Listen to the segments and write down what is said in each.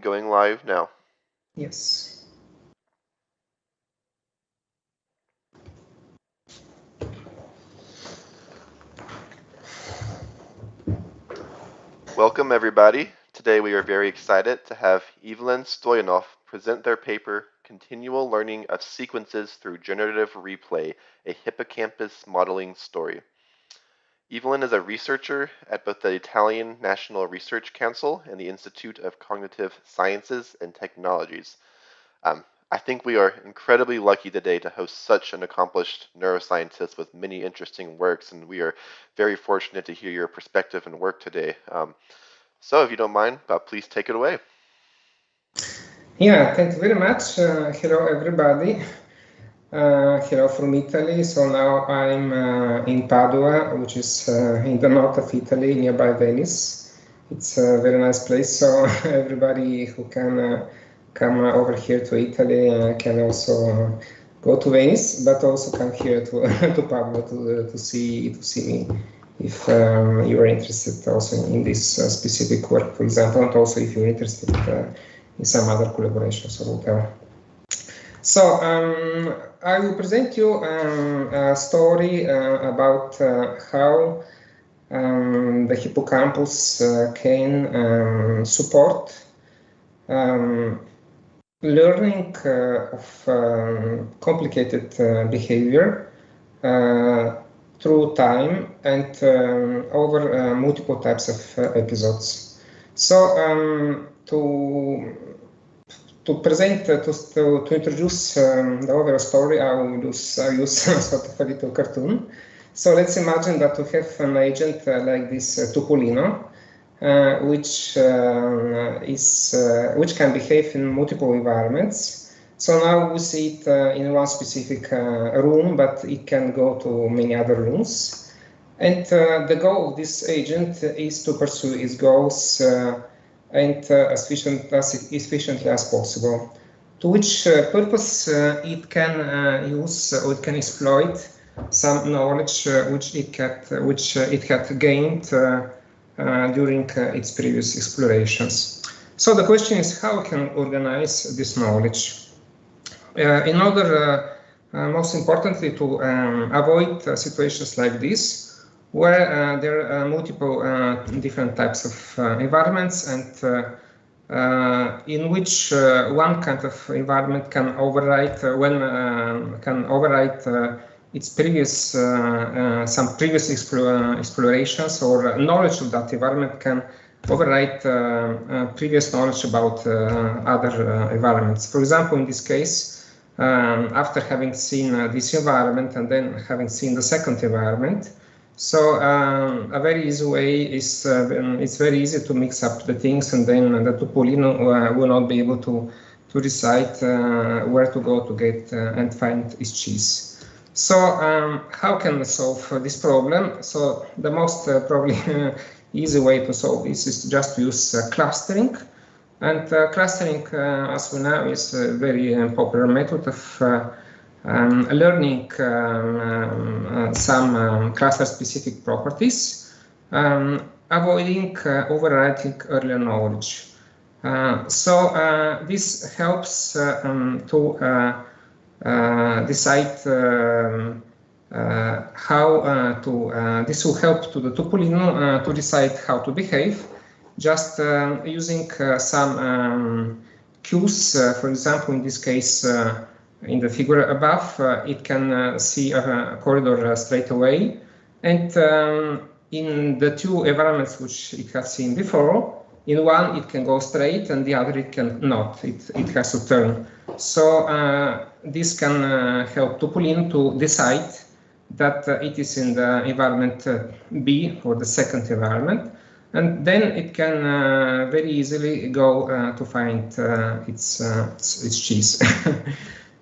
going live now? Yes. Welcome everybody. Today we are very excited to have Evelyn Stoyanov present their paper, Continual Learning of Sequences Through Generative Replay, a Hippocampus Modeling Story. Evelyn is a researcher at both the Italian National Research Council and the Institute of Cognitive Sciences and Technologies. I think we are incredibly lucky today to host such an accomplished neuroscientist with many interesting works, and we are very fortunate to hear your perspective and work today. So if you don't mind, please take it away. Yeah, thank you very much. Hello, everybody. Hello from Italy. So now I'm in Padua, which is in the north of Italy, nearby Venice. It's a very nice place. So everybody who can come over here to Italy can also go to Venice, but also come here to to Padua to see me, if you are interested also in this specific work, for example, and also if you're interested in some other collaborations or whatever. So I will present you a story about how the hippocampus can support learning of complicated behavior through time and over multiple types of episodes. So to present, to introduce the overall story, I will use sort of a little cartoon. So let's imagine that we have an agent like this Topolino, which can behave in multiple environments. So now we see it in one specific room, but it can go to many other rooms. And the goal of this agent is to pursue its goals and as efficiently as possible. To which purpose it can use or it can exploit some knowledge which it had gained during its previous explorations. So the question is, how can organize this knowledge? In order, most importantly, to avoid situations like this, where there are multiple different types of environments, and in which one kind of environment can override its previous some previous explorations, or knowledge of that environment can override previous knowledge about other environments. For example, in this case, after having seen this environment and then having seen the second environment, so a very easy way is it's very easy to mix up the things, and then the Topolino will not be able to decide where to go to get and find its cheese. So how can we solve this problem? So the most probably easy way to solve this is just to use clustering. And clustering, as we know, is a very popular method of learning some cluster-specific properties, avoiding overwriting earlier knowledge. So this helps to decide how this will help to the Topolino to decide how to behave, just using some cues. For example, in this case, in the figure above, it can see a corridor straight away, and in the two environments which it has seen before, in one it can go straight and the other it can not, it has to turn. So this can help Topolino to decide that it is in the environment B, or the second environment, and then it can very easily go to find its cheese.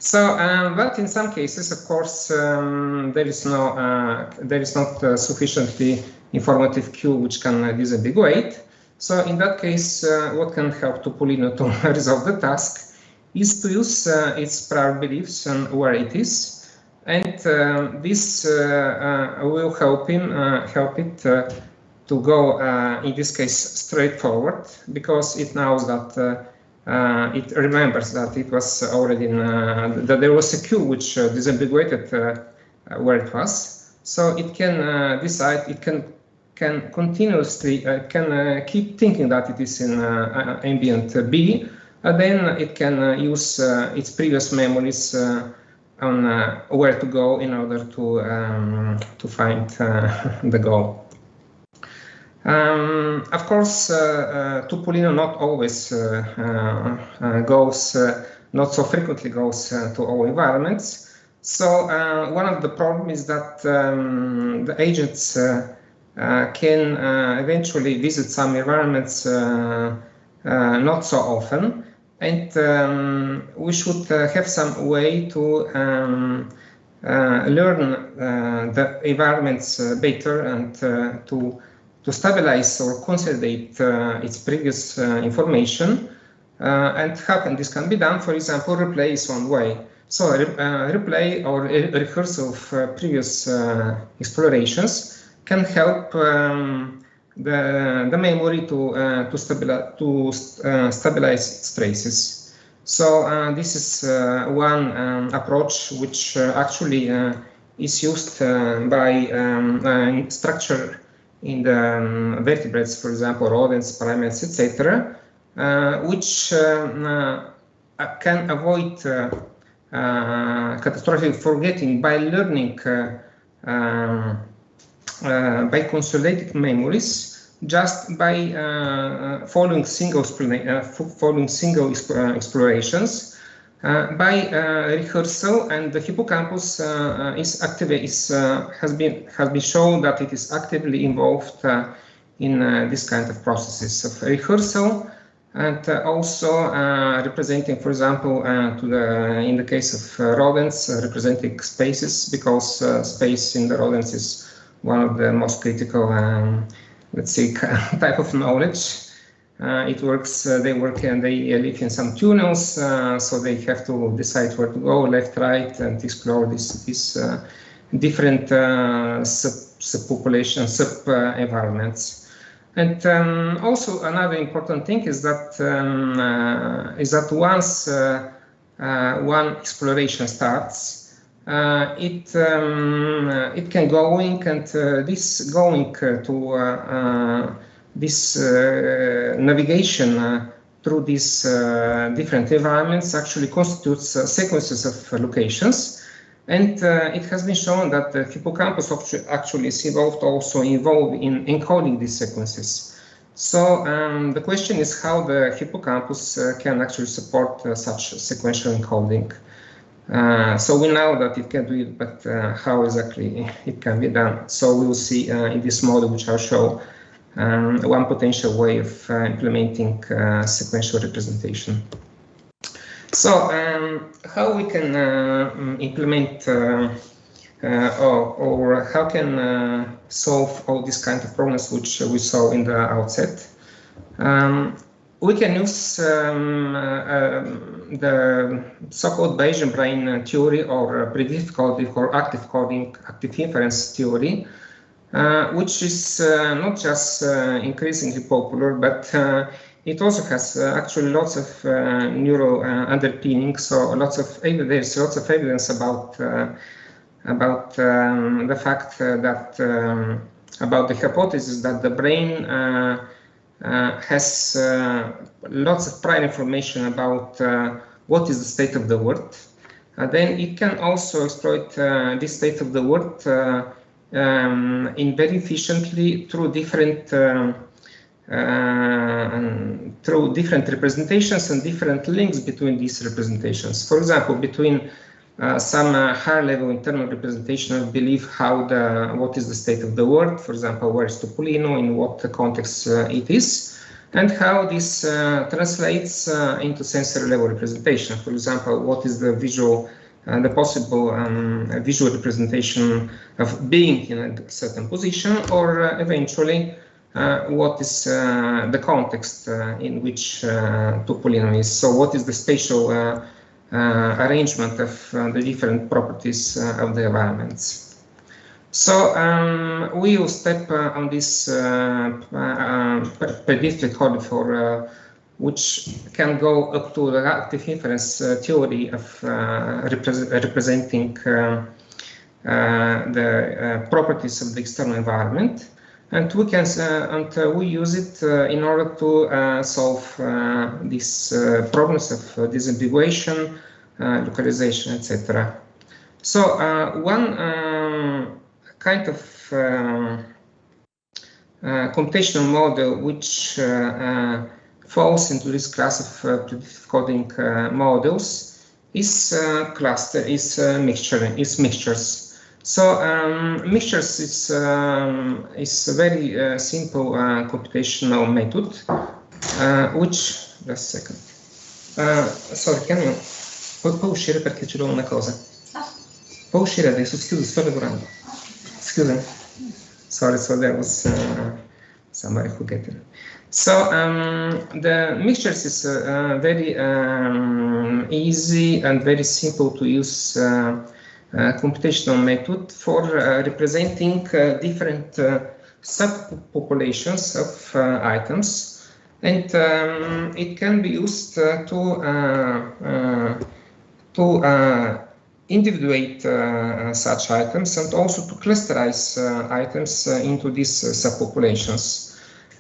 So, but in some cases, of course, there is not sufficiently informative cue which can disambiguate. So in that case, what can help Topolino to resolve the task is to use its prior beliefs and where it is, and this will help it to go in this case straight forward, because it knows that it remembers that it was already that there was a queue which disambiguated where it was. So it can decide, it can continuously keep thinking that it is in ambient B, and then it can use its previous memories on where to go in order to find the goal. Of course, Topolino not always goes, not so frequently goes to all environments. So one of the problems is that the agents can eventually visit some environments not so often, and we should have some way to learn the environments better and to stabilize or consolidate its previous information. And how can this can be done? For example, replay is one way. So replay or rehearsal of previous explorations can help the memory to stabilize its traces. So this is one approach which actually is used by structure in the vertebrates, for example, rodents, primates, etc., which can avoid catastrophic forgetting by learning by consolidating memories, just by following single explorations. By rehearsal, and the hippocampus has been shown that it is actively involved in this kind of processes of rehearsal, and also representing, for example, in the case of rodents, representing spaces, because space in the rodents is one of the most critical, let's say, type of knowledge. It works, they work and they live in some tunnels, so they have to decide where to go, left, right, and explore these different subpopulation, sub-environments. And also another important thing is that once one exploration starts, it can going, and this going to this navigation through these different environments actually constitutes sequences of locations, and it has been shown that the hippocampus actually is also involved in encoding these sequences. So the question is how the hippocampus can actually support such sequential encoding. So we know that it can do it, but how exactly it can be done? So we will see in this model, which I'll show, one potential way of implementing sequential representation. So how we can implement or how can solve all these kinds of problems which we saw in the outset? We can use the so-called Bayesian brain theory, or predictive coding, or active coding, active inference theory, which is not just increasingly popular, but it also has actually lots of neural underpinning. So there's lots of evidence about the fact that about the hypothesis that the brain has lots of prior information about what is the state of the world. Then it can also exploit this state of the world in very efficiently through different representations and different links between these representations. For example, between some higher level internal representation of belief what is the state of the world, for example, where is Topolino, in what context it is, and how this translates into sensory level representation. For example, what is the visual, the possible visual representation of being in a certain position, or eventually what is the context in which Topolino is. So what is the spatial arrangement of the different properties of the environments. So we will step on this predictive code for which can go up to the reactive inference theory of representing the properties of the external environment, and we can we use it in order to solve these problems of disambiguation, localization, etc. So one kind of computational model which falls into this class of predictive coding models is mixtures. So mixtures is a very simple computational method, which, just a second. Sorry, can you puoi uscire perché ci do una cosa? Puoi uscire adesso, scusa, sto lavorando. Scusa. Sorry, so there was somebody who get it. So the mixtures is very easy and very simple to use computational method for representing different subpopulations of items, and it can be used to individuate such items and also to clusterize items into these subpopulations.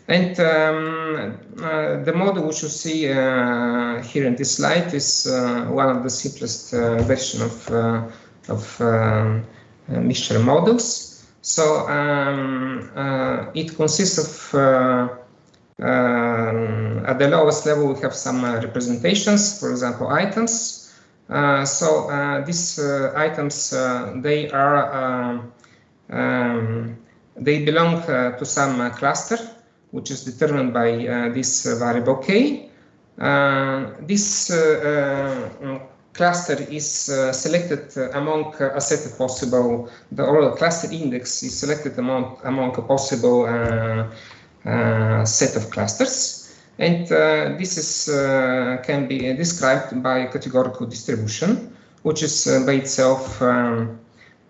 And the model which you see here in this slide is one of the simplest version of mixture models. So it consists of at the lowest level we have some representations, for example, items. These items they belong to some cluster, which is determined by this variable k. This cluster is selected among a set of possible, or the cluster index is selected among a possible set of clusters. And this is can be described by a categorical distribution, which is by itself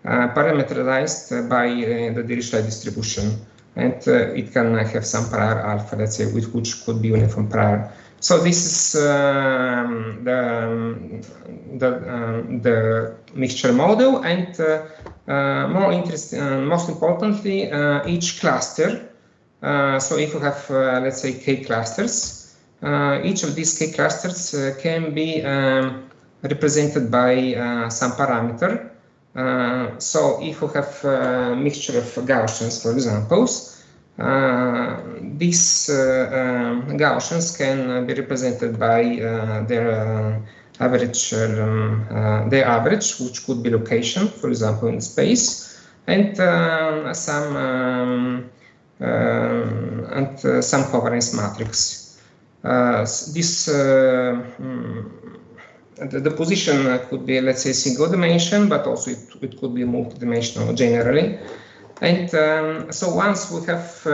parameterized by the Dirichlet distribution. And it can have some prior alpha, let's say, which could be uniform prior. So this is the mixture model, and most importantly, each cluster. So if you have, let's say, k clusters, each of these k clusters can be represented by some parameter. So if you have a mixture of Gaussians, for example, these Gaussians can be represented by their average, which could be location, for example, in space, and some covariance matrix. The position could be, let's say, single dimension, but also it could be multidimensional generally. And so once we have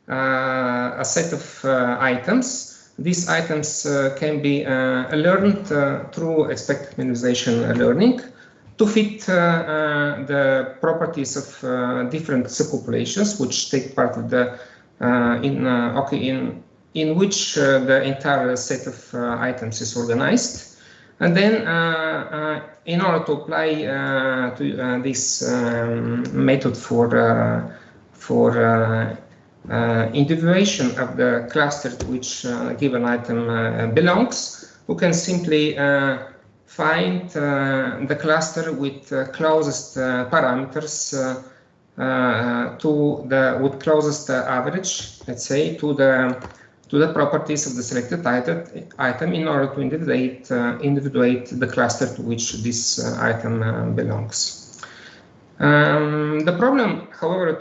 a set of items, these items can be learned through expected minimization learning to fit the properties of different subpopulations, which take part of the in which the entire set of items is organized. And then in order to apply to this method for individuation of the cluster to which a given item belongs, we can simply find the cluster with closest parameters with closest average, let's say, to the properties of the selected item in order to individuate the cluster to which this item belongs. The problem, however,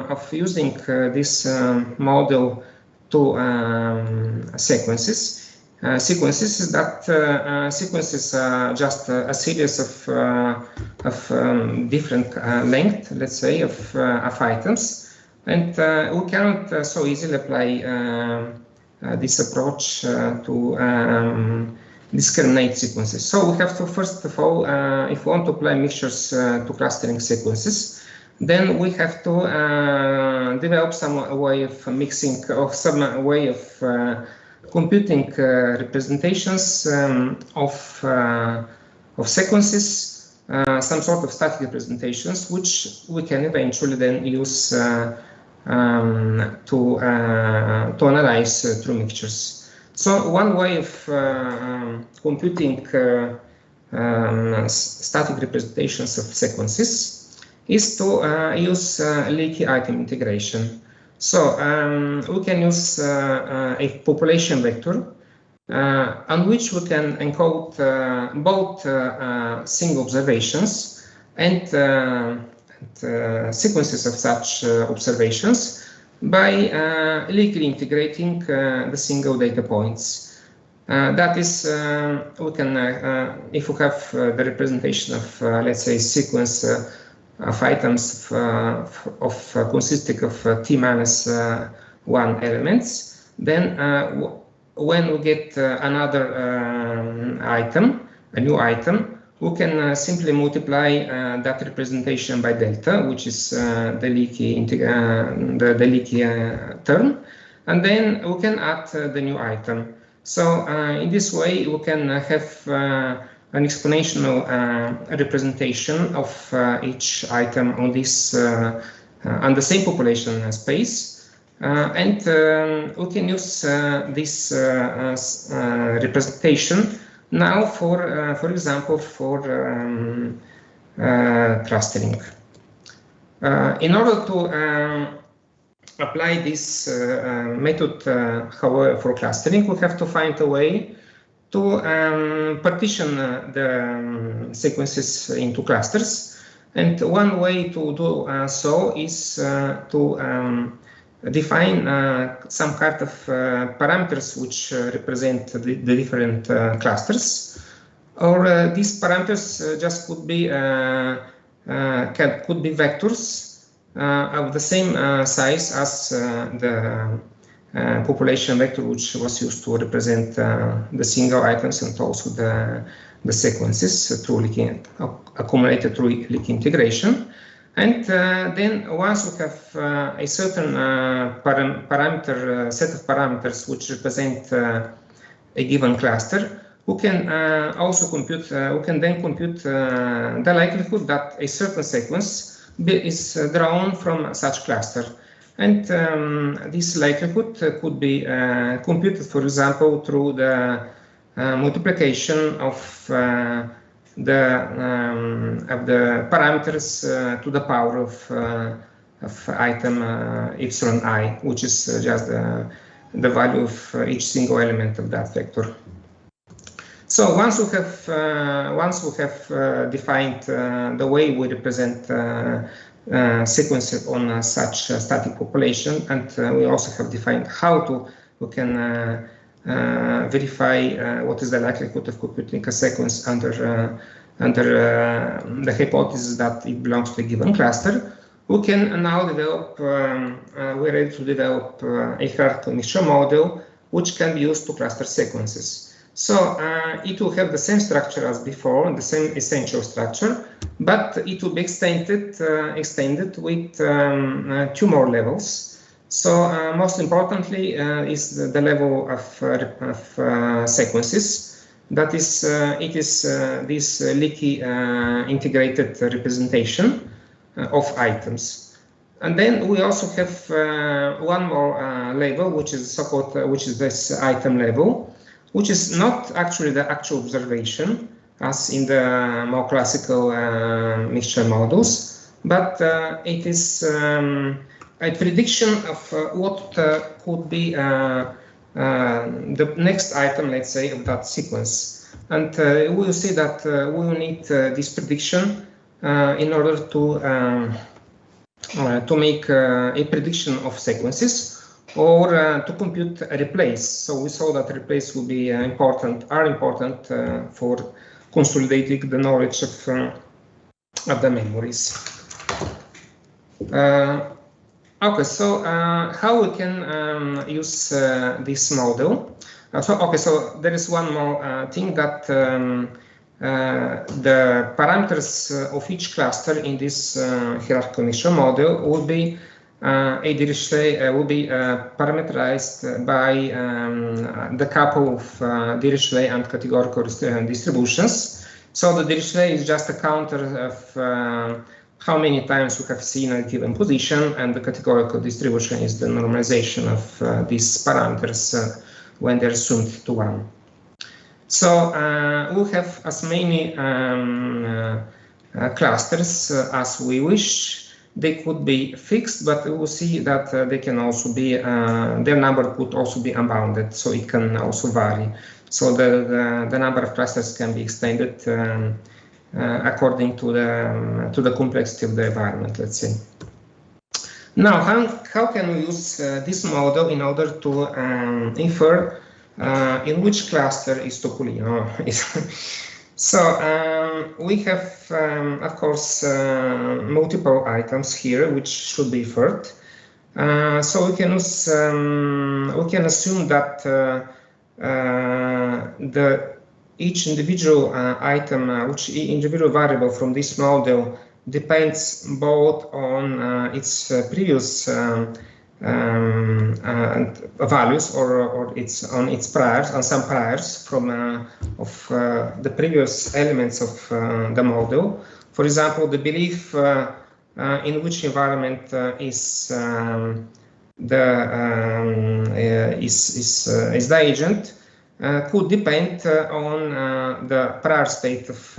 of using this model to sequences is that sequences are just a series of different length, let's say, of items, and we cannot so easily apply this approach to discriminate sequences. So we have to, first of all, if we want to apply mixtures to clustering sequences, then we have to develop some way of mixing, or some way of computing representations of sequences, some sort of static representations, which we can eventually then use to analyze true mixtures. So one way of computing static representations of sequences is to use leaky item integration. So we can use a population vector on which we can encode both single observations and sequences of such observations by leakily integrating the single data points. That is, we can, if we have the representation of, let's say, sequence of items consisting of t minus 1 elements, then when we get another item, a new item, we can simply multiply that representation by delta, which is the leaky term, and then we can add the new item. So in this way, we can have an exponential representation of each item on this on the same population space, and we can use this representation now for example, for clustering. In order to apply this method, however, for clustering, we have to find a way to partition the sequences into clusters. And one way to do so is to define some kind of parameters which represent the different clusters, or these parameters just could be vectors of the same size as the population vector which was used to represent the single items and also the sequences through leaky, accumulated through leaky integration. And then once we have a certain parameter set of parameters which represent a given cluster, we can also compute. We can then compute the likelihood that a certain sequence is drawn from such cluster, and this likelihood could be computed, for example, through the multiplication of the parameters to the power of item epsilon I, which is just the value of each single element of that vector. So once we have defined the way we represent sequences on such static population, and we also have defined how we can verify what is the likelihood of computing a sequence under the hypothesis that it belongs to a given cluster, we can now develop, we're able to develop a hierarchical mixture model which can be used to cluster sequences. So it will have the same structure as before, the same essential structure, but it will be extended with 2 more levels. So most importantly is the level of sequences. That is, it is this leaky integrated representation of items. And then we also have one more level, which is so-called, which is this item level, which is not actually the actual observation, as in the more classical mixture models, but it is a prediction of what could be the next item, let's say, of that sequence. And we will see that we will need this prediction in order to make a prediction of sequences, or to compute a replace. So we saw that replace will be important for consolidating the knowledge of the memories. Okay, so how we can use this model? So there is one more thing that the parameters of each cluster in this hierarchical initial model will be will be parameterized by the couple of Dirichlet and categorical distributions. So the Dirichlet is just a counter of how many times we have seen a given position, and the categorical distribution is the normalization of these parameters when they're assumed to 1. So we'll have as many clusters as we wish. They could be fixed, but we will see that they can also be, their number could also be unbounded, so it can also vary. So the number of clusters can be extended according to the complexity of the environment, let's say. Now, how can we use this model in order to infer in which cluster is Topolino? So we have, of course, multiple items here which should be inferred. So we can assume that each individual item, each individual variable from this model depends both on its previous values or on its priors, on some priors from the previous elements of the model. For example, the belief in which environment is the agent could depend on the prior state of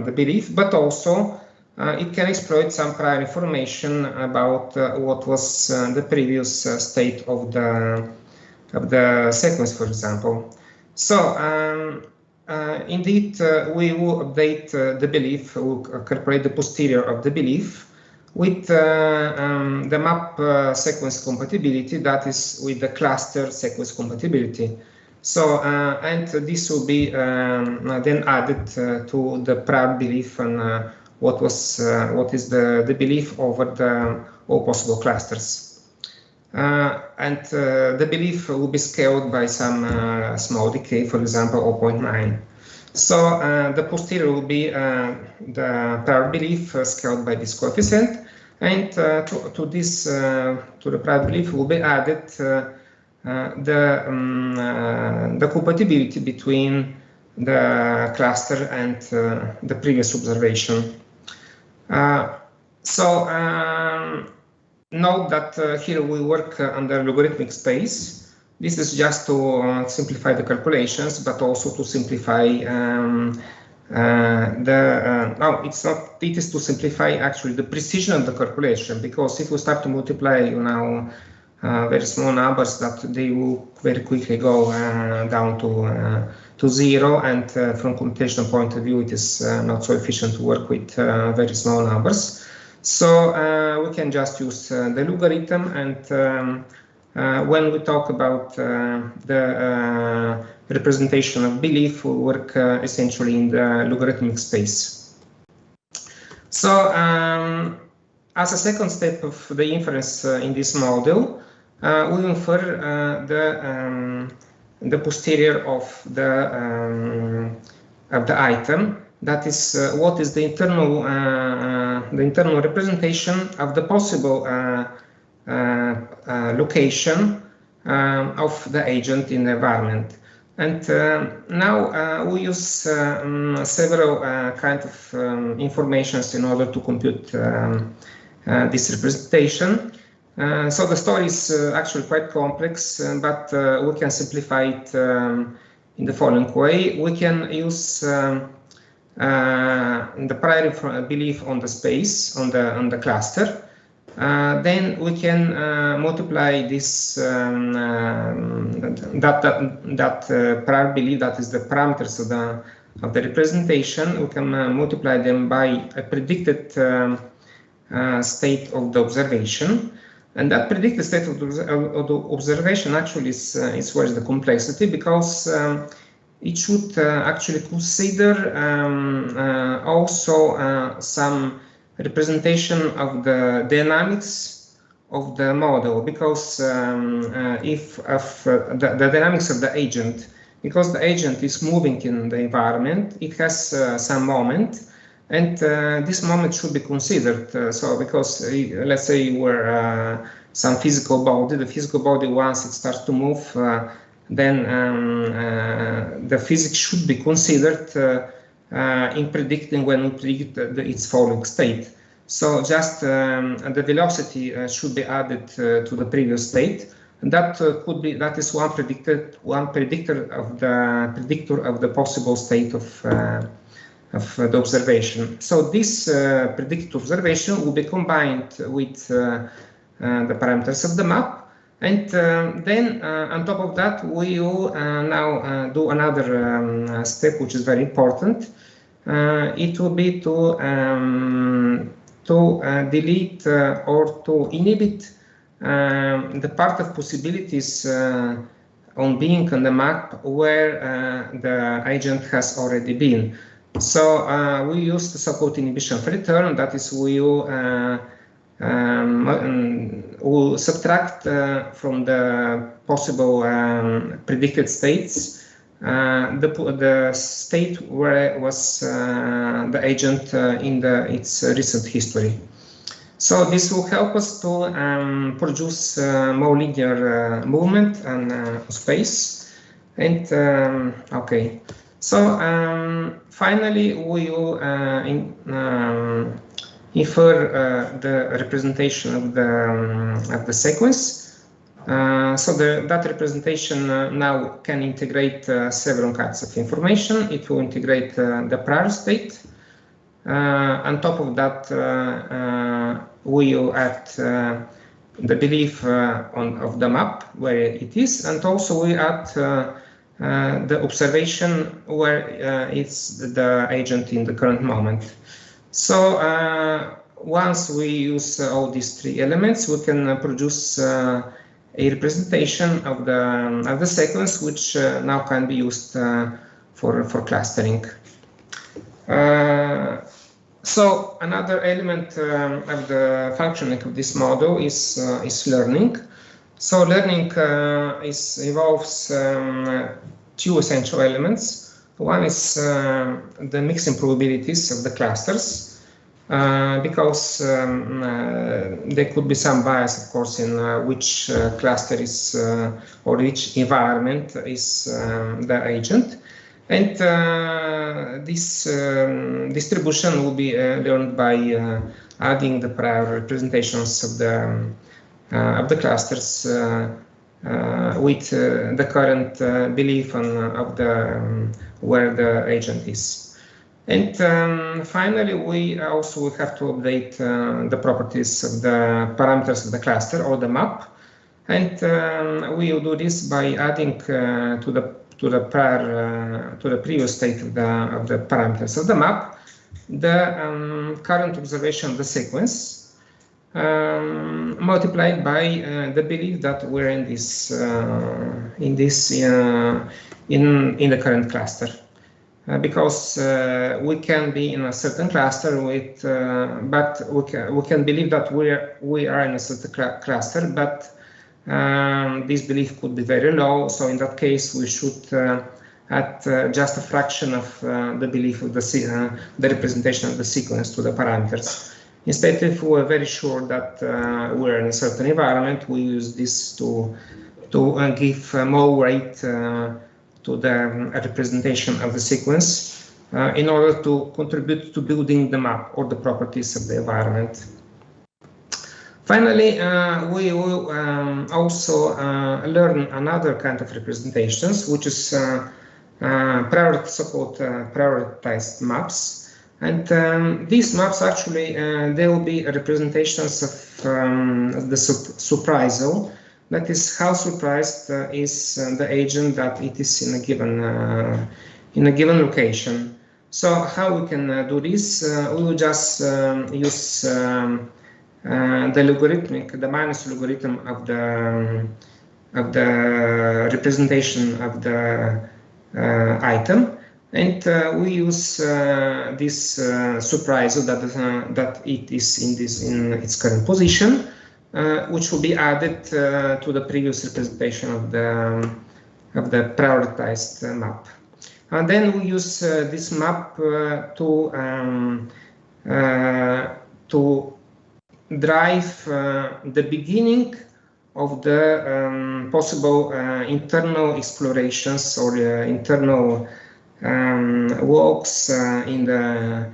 the belief, but also it can exploit some prior information about what was the previous state of the sequence, for example. So indeed, we will update the belief, we will calculate the posterior of the belief with the map sequence compatibility, that is with the cluster sequence compatibility. So and this will be then added to the prior belief and what is the belief over all possible clusters. And the belief will be scaled by some small decay, for example, 0.9. So the posterior will be the prior belief scaled by this coefficient, and to the prior belief will be added the compatibility between the cluster and the previous observation. Note that here we work under logarithmic space. This is just to simplify the calculations, but also to simplify it is to simplify actually the precision of the calculation, because if we start to multiply very small numbers, that they will very quickly go down to 0, and from computational point of view, it is not so efficient to work with very small numbers. So we can just use the logarithm, and when we talk about the representation of belief, we work essentially in the logarithmic space. So as a second step of the inference in this model, we infer the posterior of the item. That is, what is the internal representation of the possible location of the agent in the environment. And now we use several kinds of informations in order to compute this representation. So the story is actually quite complex, but we can simplify it in the following way. We can use the prior belief on the space, on the cluster. Then we can multiply this that prior belief, that is the parameters of the representation. We can multiply them by a predicted state of the observation. And that predicted state of the observation actually is where is the complexity, because it should actually consider also some representation of the dynamics of the model, because if the dynamics of the agent because the agent is moving in the environment, it has some moment, and this moment should be considered. So because let's say we're some physical body, the physical body, once it starts to move, then the physics should be considered in predicting when we predict its falling state. So just the velocity should be added to the previous state. And that is one predictor of the possible state of the observation. So this predicted observation will be combined with the parameters of the map, and then on top of that we will now do another step which is very important. It will be to delete or to inhibit the part of possibilities on being on the map where the agent has already been. So we use the so-called inhibition of return. That is, we will subtract from the possible predicted states the state where was the agent in its recent history. So this will help us to produce more linear movement and space. And okay, so finally we will infer the representation of the sequence. So that representation now can integrate several kinds of information. It will integrate the prior state. On top of that, we will add the belief of the map where it is, and also we add the observation where it's the agent in the current moment. So once we use all these three elements, we can produce a representation of the sequence, which now can be used for clustering. So another element of the functioning of this model is learning. So learning involves two essential elements. One is the mixing probabilities of the clusters, because there could be some bias, of course, in which cluster is or which environment is the agent. And this distribution will be learned by adding the prior representations of the clusters with the current belief of where the agent is. And finally, we also have to update the properties of the parameters of the cluster or the map, and we will do this by adding to the previous state of the parameters of the map the current observation of the sequence multiplied by the belief that we're in the current cluster, because we can be in a certain cluster with, but we can believe that we are in a certain cluster, but this belief could be very low. So in that case, we should add just a fraction of the belief of the representation of the sequence to the parameters. Instead, if we're very sure that we're in a certain environment, we use this to give more weight to the representation of the sequence in order to contribute to building the map or the properties of the environment. Finally, we will also learn another kind of representations, which is so-called prioritized maps. And these maps actually, they will be representations of the surprisal. That is, how surprised is the agent that it is in a given location. So how we can do this? We will just use the minus logarithm of the representation of the item, and we use this surprise that it is in its current position, which will be added to the previous representation of the prioritized map. And then we use this map to drive the beginning of the possible internal explorations or internal walks in the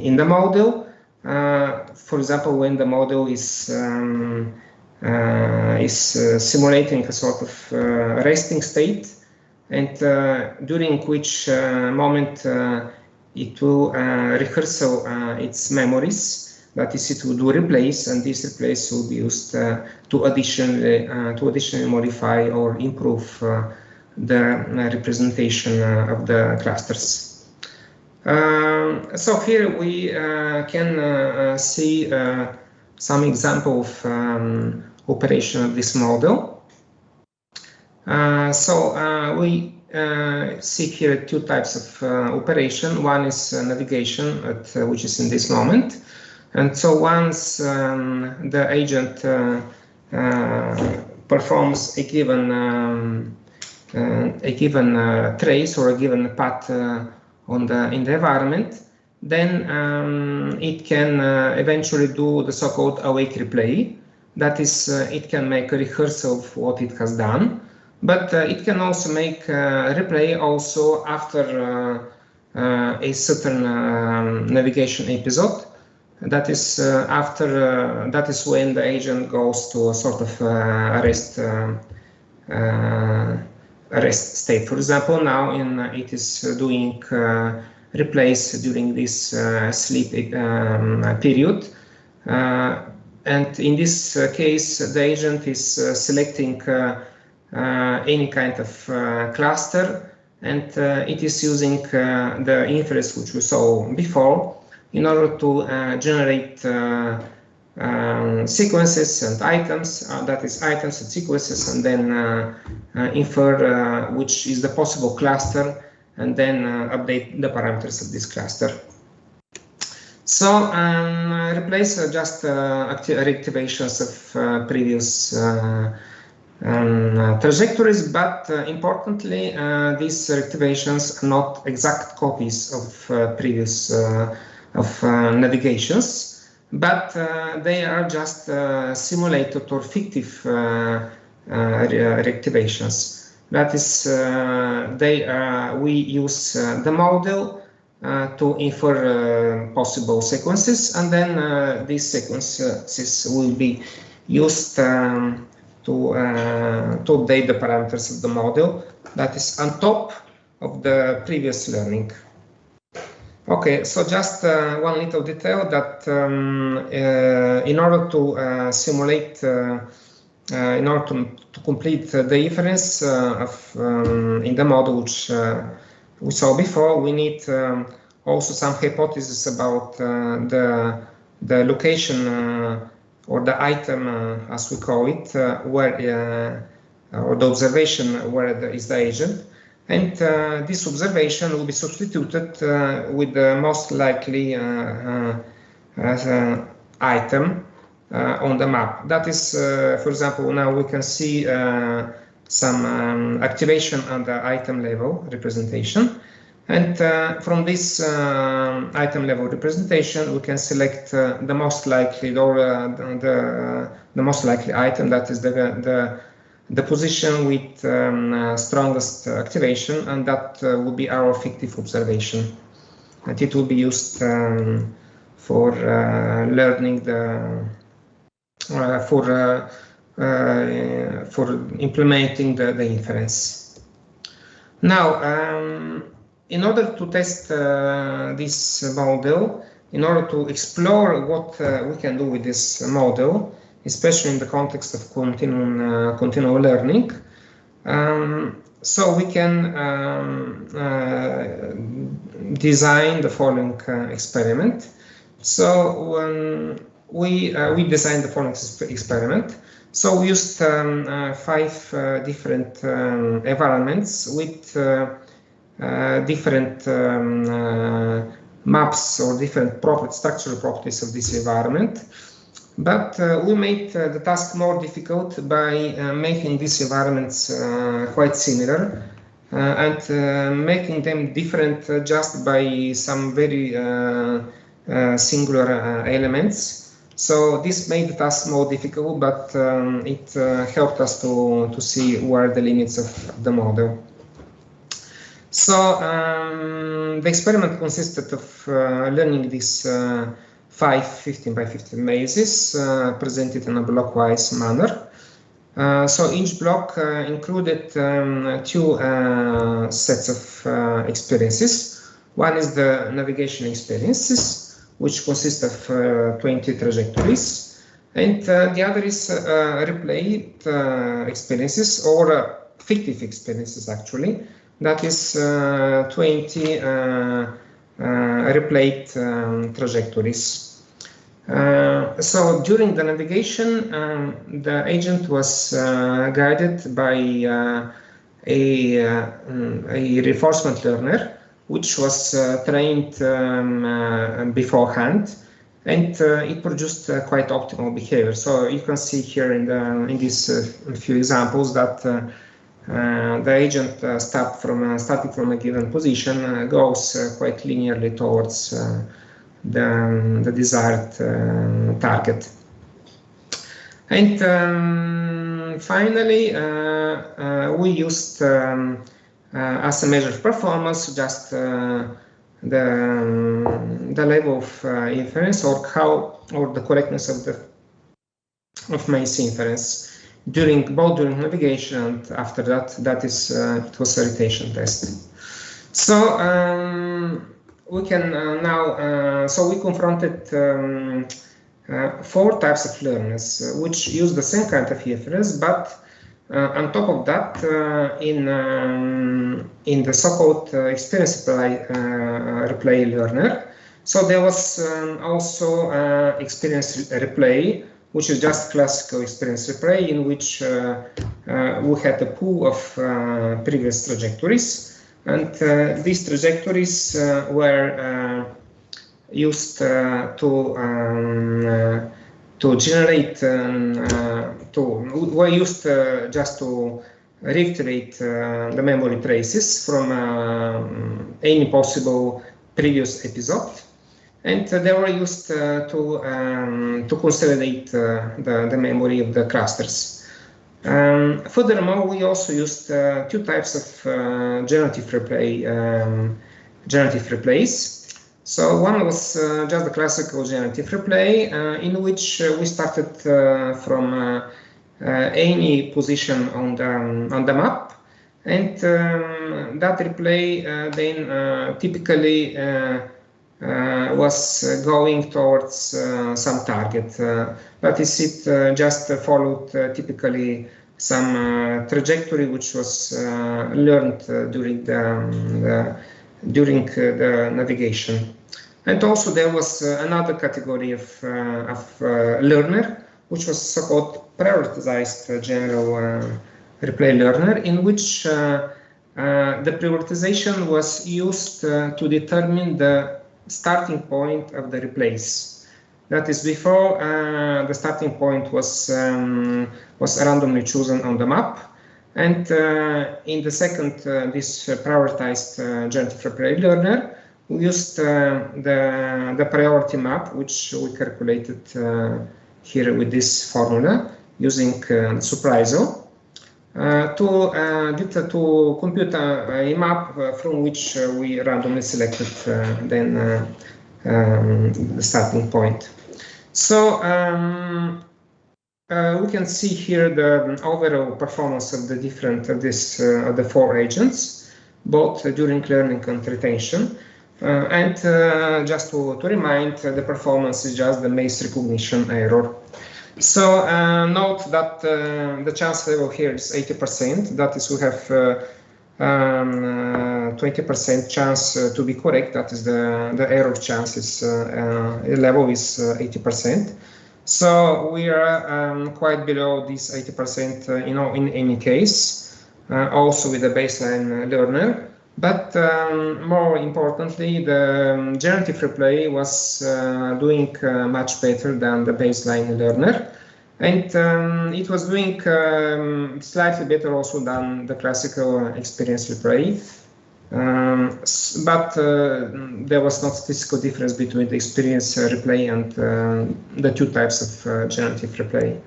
in the model. For example, when the model is simulating a sort of resting state, and during which moment it will rehearsal its memories. That is, it will do replays, and this replays will be used to additionally modify or improve the representation of the clusters. So here we can see some example of operation of this model. We see here two types of operation. One is navigation, which is in this moment. And so once the agent performs a given trace or a given path in the environment, then it can eventually do the so-called awake replay. That is, it can make a rehearsal of what it has done, but it can also make a replay also after a certain navigation episode. That is that is when the agent goes to a sort of arrest state. For example, now it is doing replays during this sleep period, and in this case, the agent is selecting any kind of cluster, and it is using the inference which we saw before, in order to generate sequences and items, that is items and sequences, and then infer which is the possible cluster, and then update the parameters of this cluster. So replace just reactivations of previous trajectories, but importantly, these reactivations are not exact copies of previous navigations, but they are just simulated or fictive reactivations. That is, we use the model to infer possible sequences, and then these sequences will be used to update the parameters of the model. That is on top of the previous learning. Okay, so just one little detail that in order to simulate, in order to complete the inference in the model which we saw before, we need also some hypothesis about the location or the item, as we call it, where or the observation where is the agent. And this observation will be substituted with the most likely item on the map. That is, for example, now we can see some activation on the item level representation. And from this item level representation, we can select the most likely or the most likely item, that is the position with strongest activation, and that will be our fictive observation. And it will be used for learning for implementing the inference. Now, in order to test this model, in order to explore what we can do with this model, especially in the context of continual learning, so we can design the following experiment. So we designed the following experiment. So we used 5 different environments with different maps or different structural properties of this environment. But we made the task more difficult by making these environments quite similar and making them different just by some very singular elements. So this made the task more difficult, but it helped us to see where the limits of the model. So the experiment consisted of learning these 5 15 by 15 mazes presented in a blockwise manner. So each block included 2 sets of experiences. One is the navigation experiences, which consist of 20 trajectories, and the other is replayed experiences, or fictive experiences actually. That is 20 replayed trajectories. So during the navigation, the agent was guided by a reinforcement learner, which was trained beforehand, and it produced quite optimal behavior. So you can see here in these few examples that the agent starting from a given position goes quite linearly towards the desired target. And finally, we used as a measure of performance just the level of inference, or the correctness of maze inference both during navigation and after that is it was a rotation test. So we can now so we confronted 4 types of learners which use the same kind of inference, but on top of that, in the so-called experience replay learner, so there was also experience replay, which is just classical experience replay, in which we had a pool of previous trajectories, and these trajectories were used to generate, were used just to reactivate the memory traces from any possible previous episode. And they were used to consolidate the memory of the clusters. Furthermore, we also used 2 types of generative replays. So one was just the classical generative replay, in which we started from any position on the map, and that replay then typically was going towards some target. That is, it just followed typically some trajectory which was learned during the navigation. And also there was another category of learner, which was so-called prioritized general replay learner, in which the prioritization was used to determine the starting point of the replays. That is, before the starting point was randomly chosen on the map, and in the second, this prioritized generative replay learner, we used the priority map, which we calculated here with this formula using Surpriso, to compute a map from which we randomly selected then the starting point. So we can see here the overall performance of the 4 agents, both during learning and retention. And just to remind, the performance is just the maze recognition error. So note that the chance level here is 80%. That is, we have 20% chance to be correct. That is the error chance is level is 80%. So we are quite below this 80%, in any case, also with the baseline learner. But more importantly, the generative replay was doing much better than the baseline learner. And it was doing slightly better also than the classical experience replay. But there was no statistical difference between the experience replay and the two types of generative replay.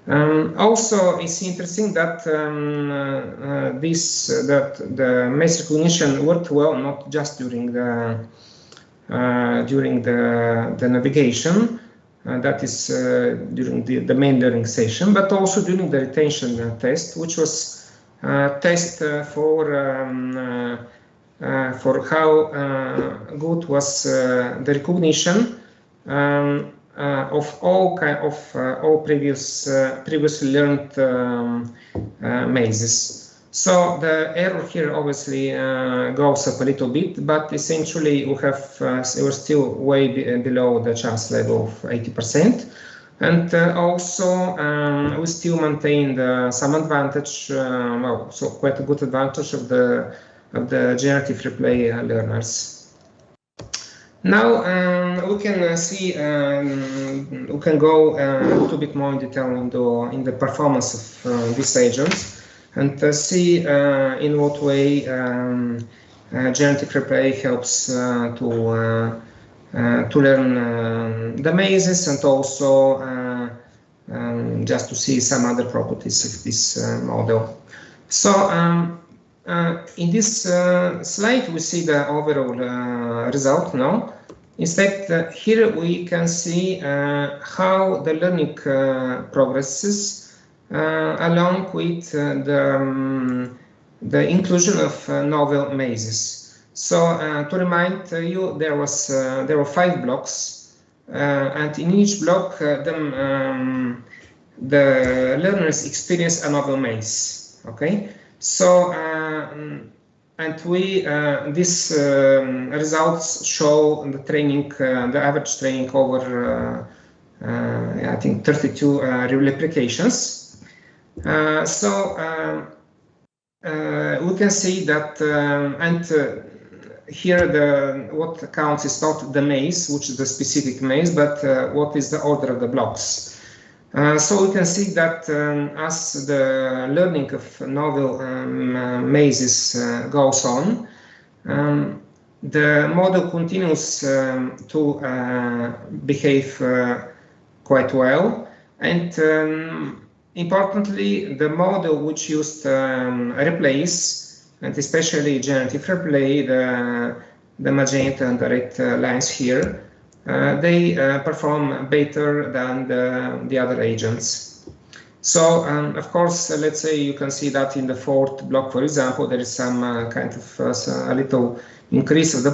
Also, it's interesting that the maze recognition worked well, not just during the navigation, that is during the main learning session, but also during the retention test, which was test for how good was the recognition of all previously learned mazes. So the error here obviously goes up a little bit, but essentially we're still way below the chance level of 80%. And also we still maintained some advantage, well, so quite a good advantage of the generative replay learners. Now we can see, we can go a little bit more in detail in the performance of these agents and see in what way generative replay helps to learn the mazes, and also just to see some other properties of this model. So in this slide we see the overall result now. Instead, here we can see how the learning progresses along with the inclusion of novel mazes. So to remind you, there were 5 blocks, and in each block the learners experience a novel maze. Okay, so and these results show the training, the average training over I think 32 replications. So we can see that, and here what counts is not the maze, which is the specific maze, but what is the order of the blocks. So we can see that as the learning of novel mazes goes on, the model continues to behave quite well, and importantly, the model which used replays, and especially generative replay, the magenta and the red lines here, they perform better than the other agents. So of course, let's say you can see that in the 4th block, for example, there is some kind of a little increase of the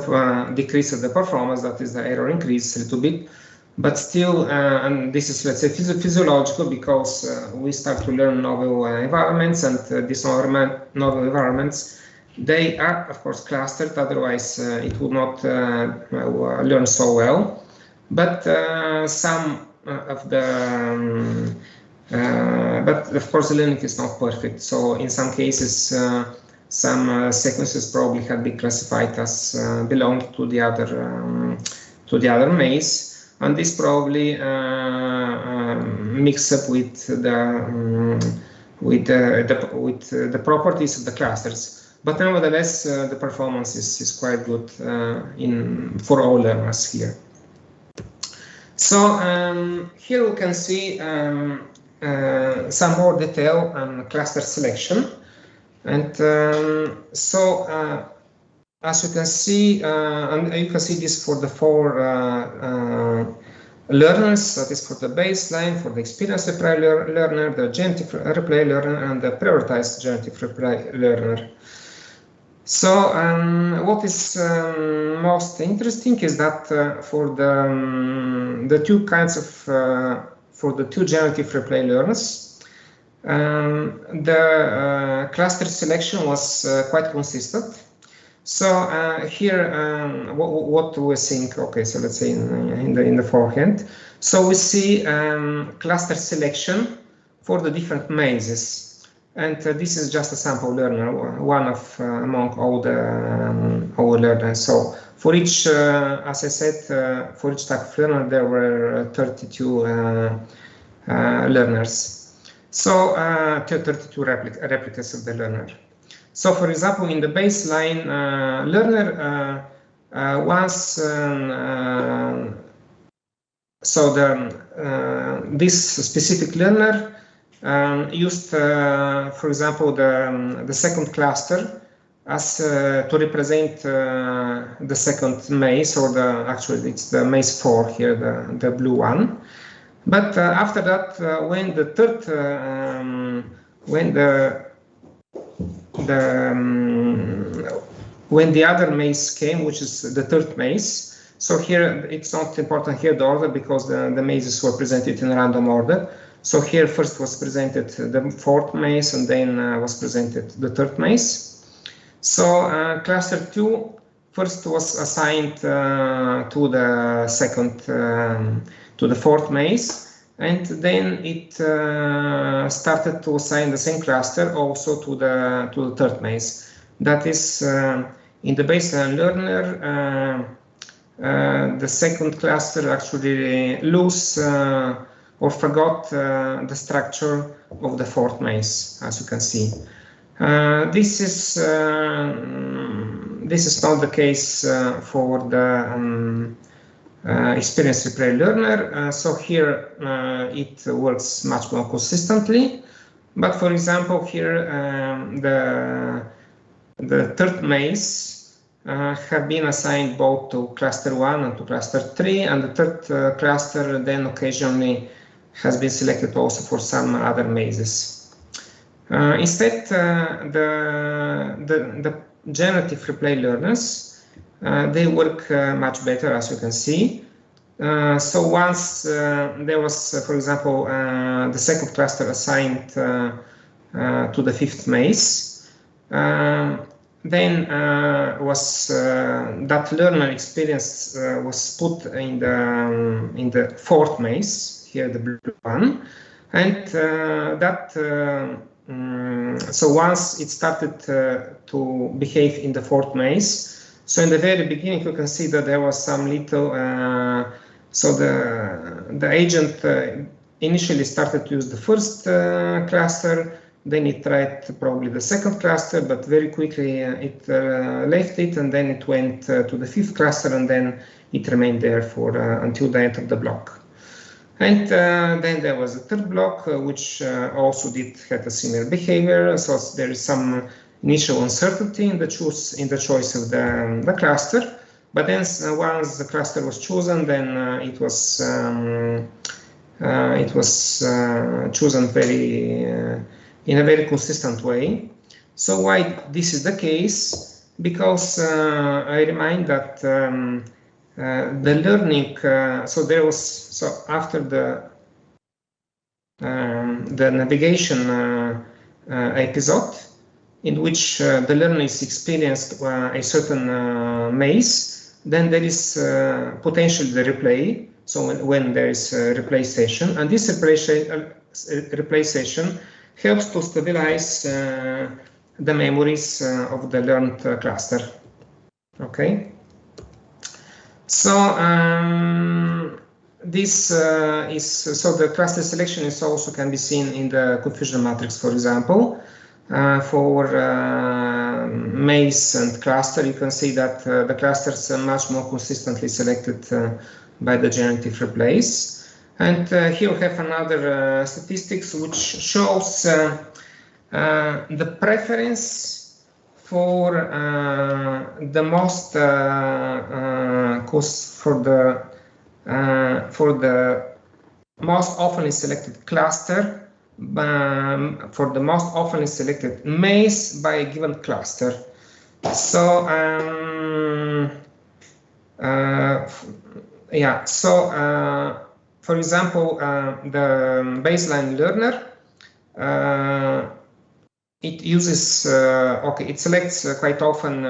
decrease of the performance, that is the error increase a little bit. But still, and this is, let's say, physiological, because we start to learn novel environments, and these novel environments, they are, of course, clustered, otherwise it would not learn so well. But some of the, but of course the learning is not perfect. So in some cases, some sequences probably had been classified as belong to the other maze. And this probably mix up with the properties of the clusters. But nevertheless, the performance is quite good for all learners here. So here we can see some more detail on cluster selection, and so. As you can see, and you can see this for the 4 learners, that is for the baseline, for the experienced replay learner, the generative replay learner, and the prioritized generative replay learner. So what is most interesting is that for the 2 kinds of, for the 2 generative replay learners, the cluster selection was quite consistent. So here, what do we think? Okay, so let's say in the forehand. So we see cluster selection for the different mazes. And this is just a sample learner, one of among all the learners. So for each, as I said, for each type of learner, there were 32 learners. So 32 replicas of the learner. So for example, in the baseline learner, this specific learner used, for example, the second cluster as to represent the second maze, or actually it's the maze 4 here, the blue one. But after that, when the third, when the other maze came, which is the third maze, so here it's not important here the order, because the mazes were presented in random order. So here first was presented the fourth maze, and then was presented the third maze. So cluster 2 first was assigned to the second, to the fourth maze, and then it started to assign the same cluster also to the third maze. That is, in the baseline learner, the second cluster actually lose or forgot the structure of the fourth maze, as you can see. This is not the case for the experience replay learner. So here it works much more consistently. But for example, here the third maze have been assigned both to cluster 1 and to cluster 3, and the third cluster then occasionally has been selected also for some other mazes. Instead, the generative replay learners, they work much better, as you can see. So once there was, for example, the second cluster assigned to the fifth maze, then was that learner experience was put in the fourth maze, here the blue one, and so once it started to behave in the fourth maze, so in the very beginning you can see that there was some little, so the agent initially started to use the first cluster, then it tried probably the second cluster, but very quickly it left it, and then it went to the fifth cluster, and then it remained there for until the end of the block. And then there was a third block, which also had a similar behavior. So there is some initial uncertainty in the choice of the cluster. But then once the cluster was chosen, then it was chosen in a very consistent way. So why this is the case? Because I remind that the learning, so after the navigation episode, in which the learner is experienced a certain maze, then there is potentially the replay. So when there is a replay session, and this replay session helps to stabilize the memories of the learned cluster. Okay. So this so the cluster selection is also can be seen in the confusion matrix, for example. For maze and cluster, you can see that the clusters are much more consistently selected by the generative replays. And here we have another statistics which shows the preference for the most for the most often selected cluster, for the most often selected maze by a given cluster. So yeah, so for example, the baseline learner, it uses, it selects quite often,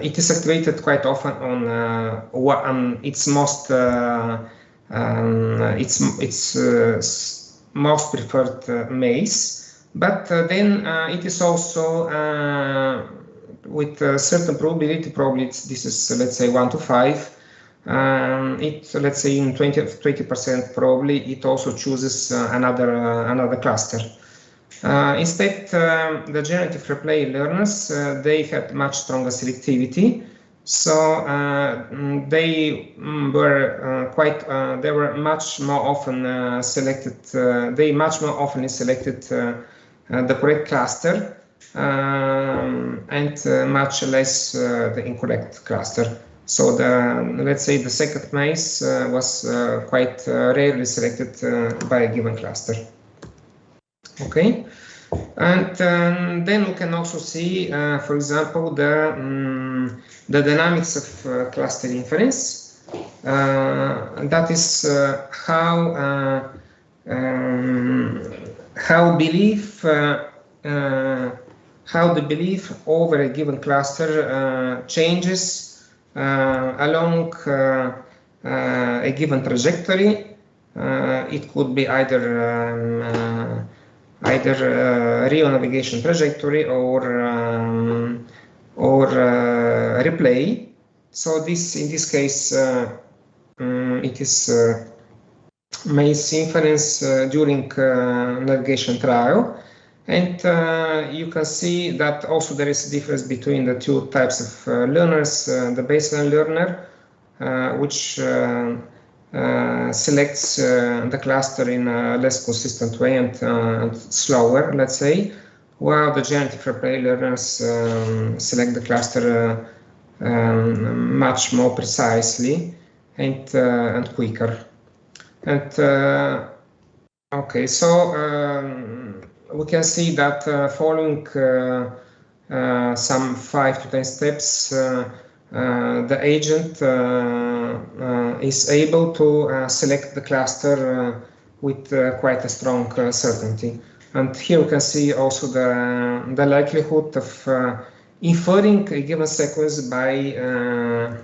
it is activated quite often on its most, most preferred maze, but then it is also with a certain probability, probably this is let's say 1 to 5. Let's say in 20% probably it also chooses another cluster. Instead, the generative replay learners they had much stronger selectivity, so they were much more often selected. They much more often selected the correct cluster and much less the incorrect cluster. So let's say the second maze was quite rarely selected by a given cluster. Okay, and then we can also see, for example, the dynamics of cluster inference. That is how the belief over a given cluster changes along a given trajectory. It could be either real navigation trajectory or replay. So in this case it is maze inference during navigation trial, and you can see that also there is a difference between the two types of learners. The baseline learner, which selects the cluster in a less consistent way and slower, let's say, while the generative replay learners select the cluster much more precisely and quicker. And okay, so we can see that following some 5 to 10 steps, the agent is able to select the cluster with quite a strong certainty. And here we can see also the likelihood of inferring a given sequence by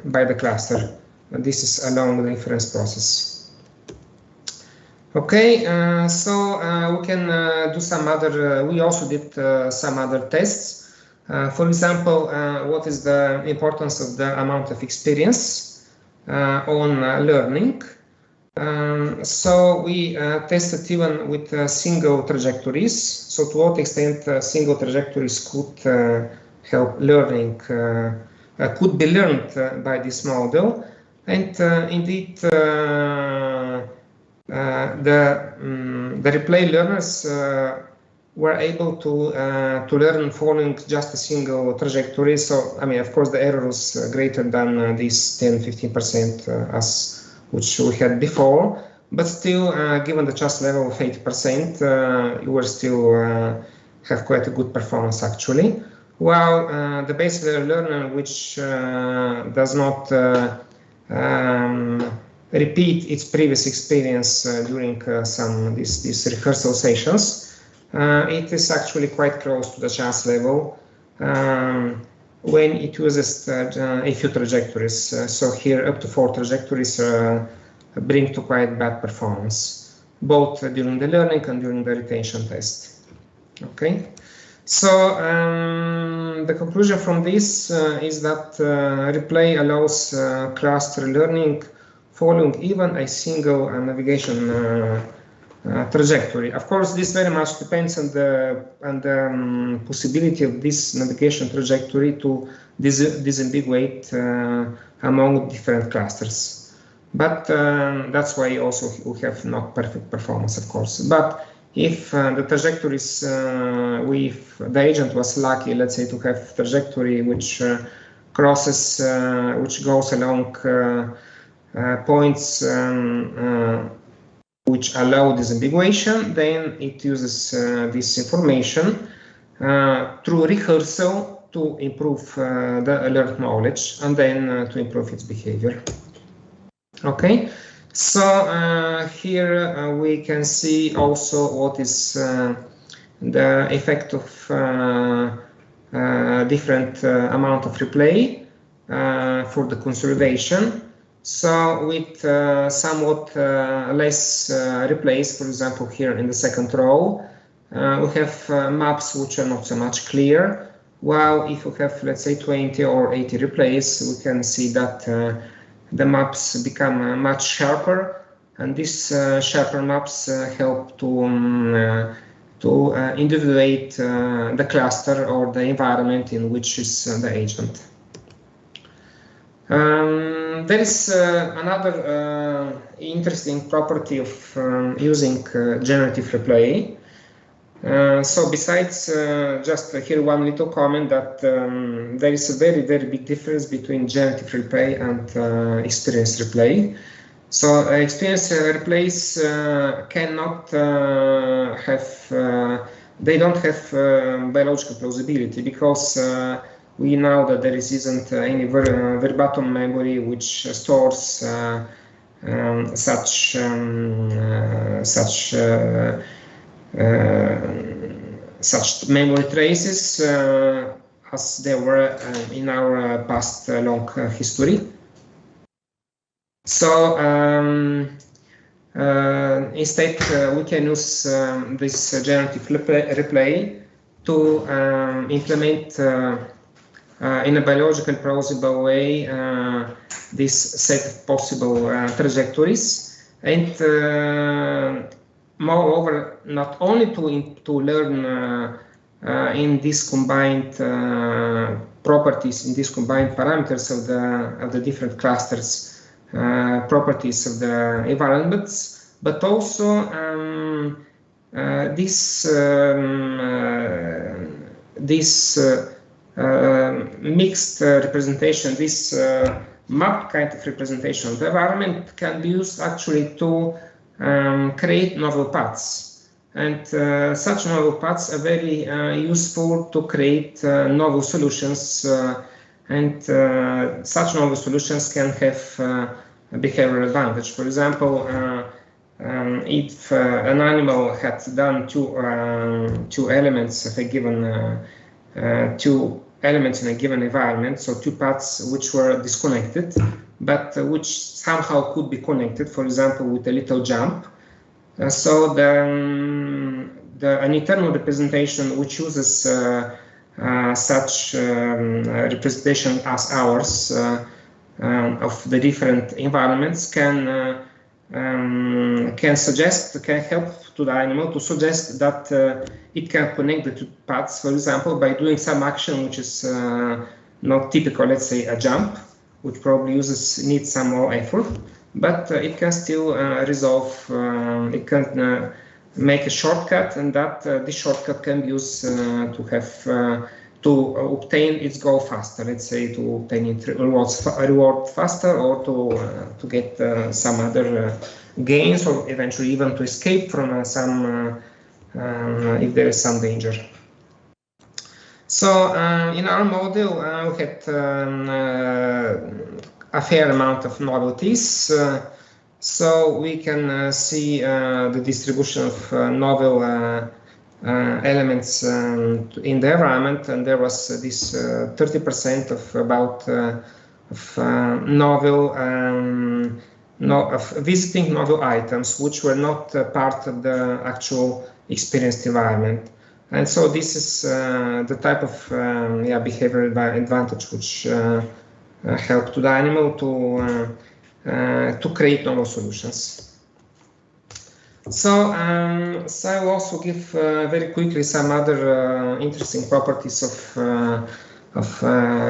the cluster. And this is along the inference process. Okay, so we can do some other. We also did some other tests. For example, what is the importance of the amount of experience on learning? So we tested even with single trajectories. So to what extent single trajectories could help learning, could be learned by this model. And indeed, the replay learners were able to learn following just a single trajectory. So, I mean, of course, the error was greater than this 10-15% as which we had before, but still, given the trust level of 80%, you will still have quite a good performance actually. While the base learner, which does not repeat its previous experience during some these rehearsal sessions, it is actually quite close to the chance level when it uses a few trajectories. So here up to 4 trajectories bring to quite bad performance, both during the learning and during the retention test. Okay, so the conclusion from this is that replay allows cluster learning following even a single navigation trajectory. Of course, this very much depends on the possibility of this navigation trajectory to disambiguate among different clusters. But that's why also we have not perfect performance, of course. But if the trajectories, if the agent was lucky, let's say, to have trajectory which crosses, which goes along points which allow disambiguation, then it uses this information through rehearsal to improve the alert knowledge and then to improve its behavior. Okay, so here we can see also what is the effect of different amount of replay for the consolidation. So with somewhat less replays, for example, here in the second row, we have maps which are not so much clear. While if we have, let's say, 20 or 80 replays, we can see that the maps become much sharper, and these sharper maps help to individuate the cluster or the environment in which is the agent. There is another interesting property of using generative replay. So besides just here one little comment that there is a very, very big difference between generative replay and experience replay. So experience replays cannot have, they don't have biological plausibility, because we know that there isn't any verbatim memory which stores such memory traces as there were in our past long history. So instead we can use this generative replay to implement in a biological plausible way this set of possible trajectories, and moreover, not only to learn in these combined properties, in these combined parameters of the different clusters, properties of the environments, but also this mixed representation, this mapped kind of representation of the environment can be used actually to create novel paths. And such novel paths are very useful to create novel solutions, and such novel solutions can have a behavioral advantage. For example, if an animal had done two elements of a given two elements in a given environment, so two paths which were disconnected, but which somehow could be connected, for example, with a little jump. So an internal representation which uses such representation as ours of the different environments can help to the animal to suggest that it can connect the two paths, for example, by doing some action which is not typical, let's say a jump, which probably needs some more effort, but it can still resolve, it can make a shortcut, and that this shortcut can be used to obtain its goal faster, let's say to obtain its reward faster, or to get some other gains, or eventually even to escape from some if there is some danger. So in our model we had a fair amount of novelties. So we can see the distribution of novel elements in the environment, and there was this 30% of about novel of visiting novel items which were not part of the actual experienced environment. And so this is the type of behavioral advantage which help to the animal to create novel solutions. So, so I will also give very quickly some other interesting properties of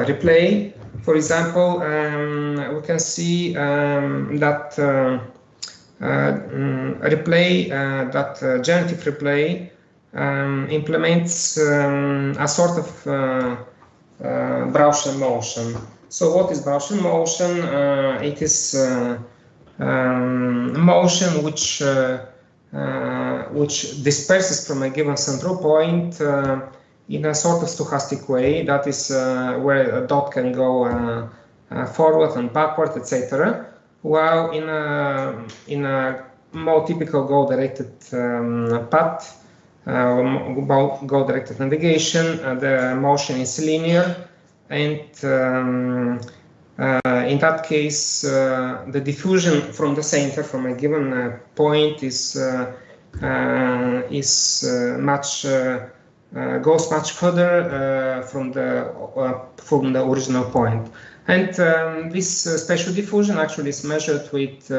replay. For example, we can see that generative replay implements a sort of Brownian motion. So what is Brownian motion? It is motion which disperses from a given central point in a sort of stochastic way. That is where a dot can go forward and backward, etc. While in a more typical goal-directed path, goal-directed navigation, the motion is linear, and In that case, the diffusion from the center, from a given point, is much goes much further from the original point. And this spatial diffusion actually is measured with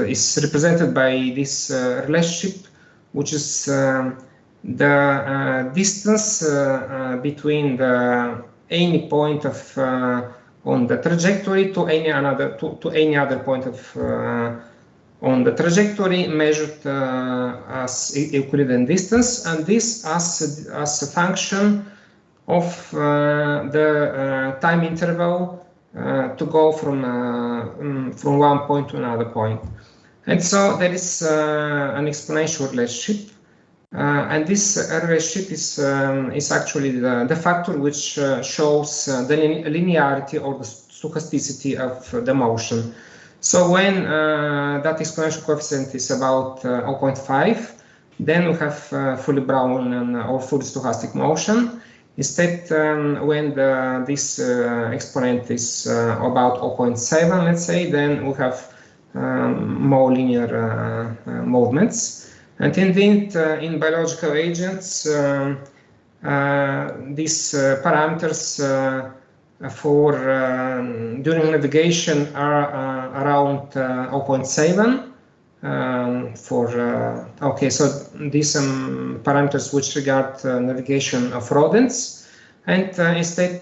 is represented by this relationship, which is the distance between any point of on the trajectory to any other point of on the trajectory, measured as Euclidean distance, and this as a function of the time interval to go from one point to another point. And so there is an exponential relationship, and this relationship is actually the factor which shows the linearity or the stochasticity of the motion. So when that exponential coefficient is about 0.5, then we have fully Brownian or fully stochastic motion. Instead, when this exponent is about 0.7, let's say, then we have more linear movements. And indeed, in biological agents, these parameters for during navigation are around 0.7. Okay, so these parameters which regard navigation of rodents, and instead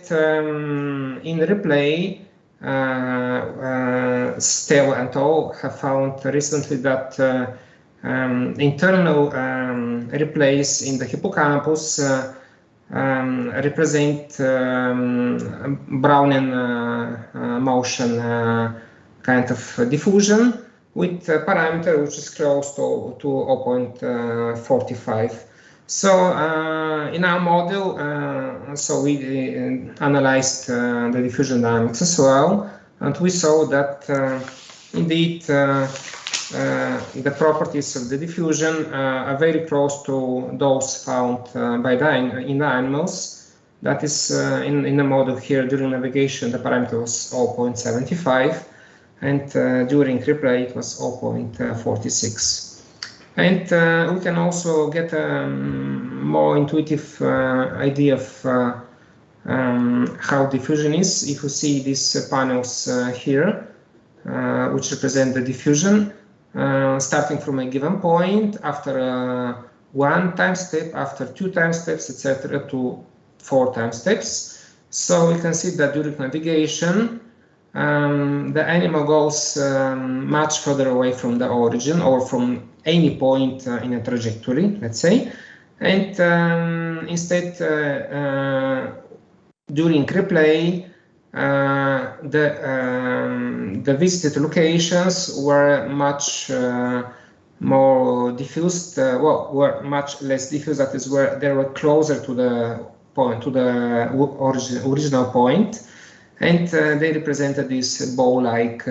in replay, Stell and al. Have found recently that internal replays in the hippocampus represent Brownian motion kind of diffusion, with a parameter which is close to 0.45. So in our model, so we analyzed the diffusion dynamics as well, and we saw that indeed the properties of the diffusion are very close to those found in the animals. That is, in the model here during navigation, the parameter was 0.75. And during replay it was 0.46. And we can also get a more intuitive idea of how diffusion is if you see these panels here, which represent the diffusion, starting from a given point, after one time step, after two time steps, etc., to 4 time steps. So we can see that during navigation, the animal goes much further away from the origin or from any point in a trajectory, let's say, and instead during replay the visited locations were much more diffused, were much less diffused, that is, where they were closer to the point, to the original point. And they represented this bow-like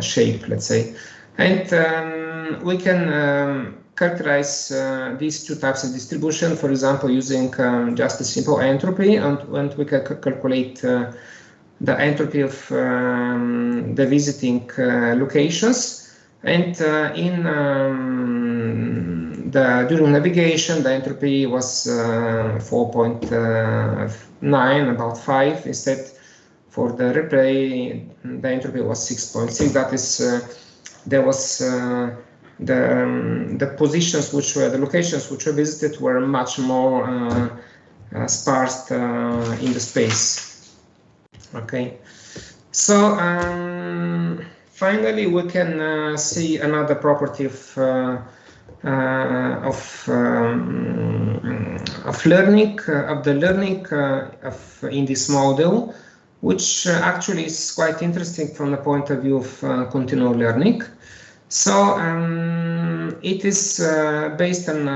shape, let's say. And we can characterize these two types of distribution, for example, using just a simple entropy, and we can calculate the entropy of the visiting locations. And during navigation, the entropy was 4.9, about 5. Instead, for the replay, the entropy was 6.6. That is, there was the positions which were, the locations which were visited were much more sparse in the space. Okay, so finally we can see another property of learning, in this model, which actually is quite interesting from the point of view of continual learning. So it is based on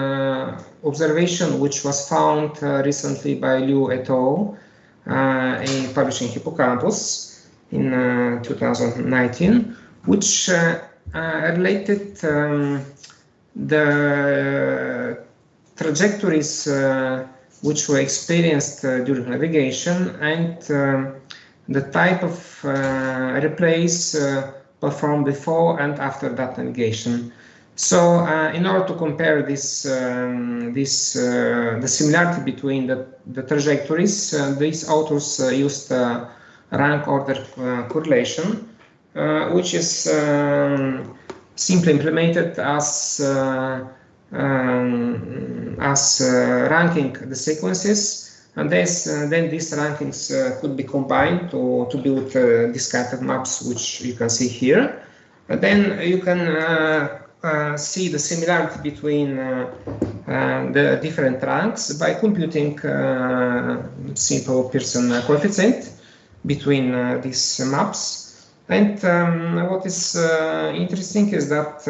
observation which was found recently by Liu et al. In publishing Hippocampus in 2019, which related the trajectories which were experienced during navigation, and the type of replays performed before and after that navigation. So in order to compare the similarity between the trajectories, these authors used rank order correlation, which is simply implemented as ranking the sequences, and then these rankings could be combined to build these kind of maps, which you can see here. And then you can see the similarity between the different ranks by computing simple Pearson coefficient between these maps. And what is interesting is that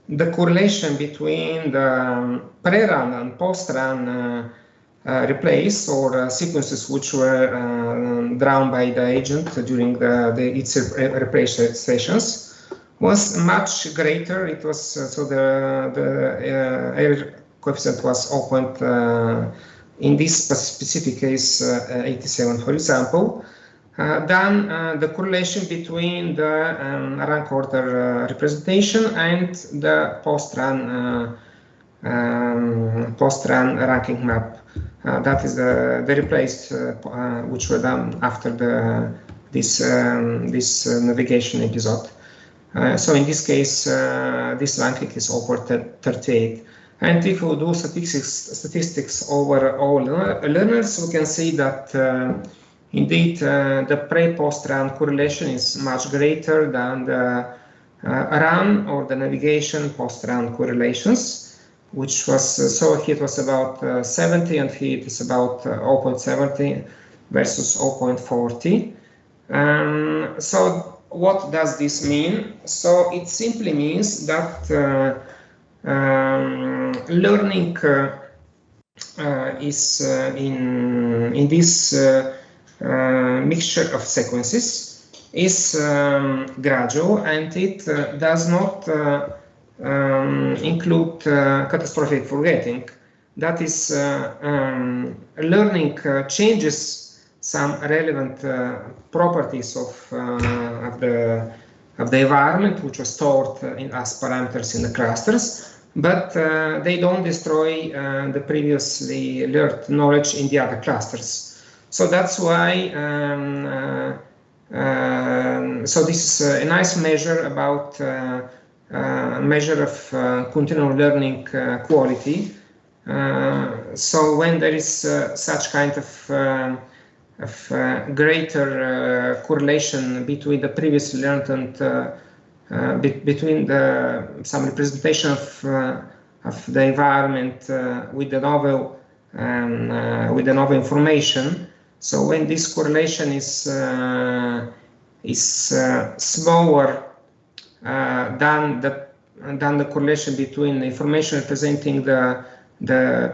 the correlation between the pre-run and post-run replays or sequences which were drawn by the agent during its replay sessions was much greater. It was so the error coefficient was 0. In this specific case 87, for example, than the correlation between the rank order representation and the post-run ranking map. That is the replays which were done after this navigation episode. So in this case, this ranking is over 38. And if we do statistics over all learners, we can see that indeed the pre-post-run correlation is much greater than the run or the navigation post-run correlations, which was, so here it was about 70 and here it is about 0.70 versus 0.40. So what does this mean? So it simply means that learning is in this mixture of sequences is gradual, and it does not include catastrophic forgetting. That is, learning changes some relevant properties of the environment which are stored as parameters in the clusters, but they don't destroy the previously learned knowledge in the other clusters. So that's why, so this is a nice measure about measure of continual learning quality. So when there is such kind of greater correlation between the previously learned and between some representation of the environment with the novel information. So when this correlation is smaller than the correlation between the information representing the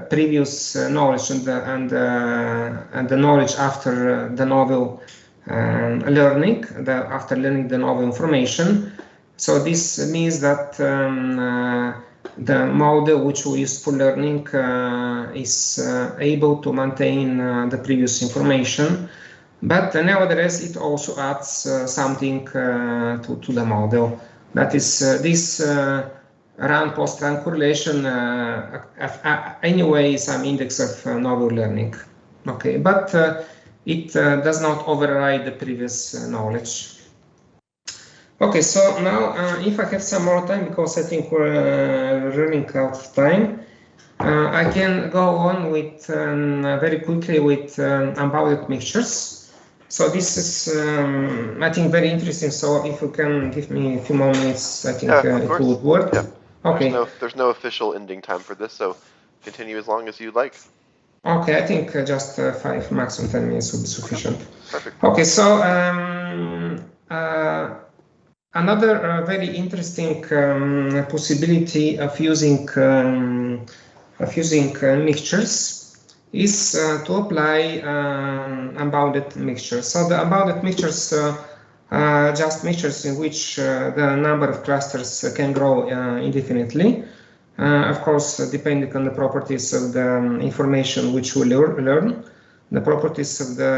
previous knowledge and the knowledge after the novel learning, after learning the novel information. So this means that the model which we use for learning is able to maintain the previous information, but nevertheless it also adds something to the model. That is this run post-run correlation anyway some index of novel learning. Okay, but it does not override the previous knowledge. Okay, so now if I have some more time, because I think we're running out of time, I can go on with very quickly with unbounded mixtures. So this is, I think, very interesting. So if you can give me a few more minutes, I think it would work. Yeah. Okay. There's no official ending time for this, so continue as long as you'd like. Okay, I think just 5, maximum 10 minutes would be sufficient. Perfect. Okay, so another very interesting possibility of using mixtures is to apply unbounded mixtures. So the unbounded mixtures are just mixtures in which the number of clusters can grow indefinitely. of course, depending on the properties of the information which we learn, the properties of the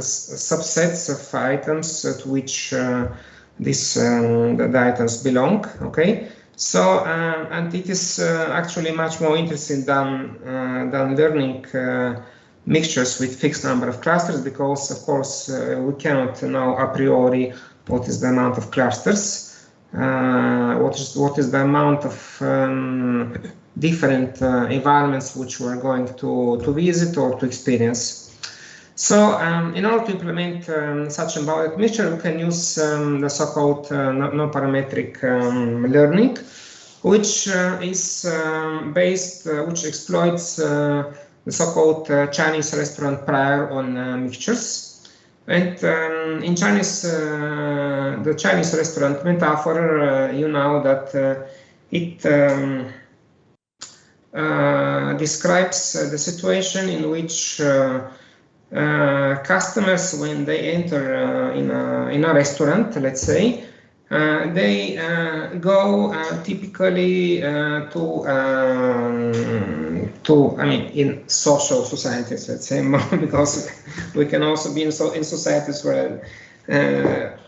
subsets of items to which the items belong. Okay, so and it is actually much more interesting than learning mixtures with fixed number of clusters, because of course we cannot know a priori what is the amount of clusters. What is the amount of different environments which we are going to visit or to experience. So in order to implement such unbounded mixture, we can use the so-called non-parametric learning, which is which exploits the so-called Chinese restaurant prior on mixtures. And in Chinese, the Chinese restaurant metaphor, you know that it describes the situation in which customers, when they enter in a restaurant, let's say, they go typically I mean, in social societies, let's say, because we can also be in societies where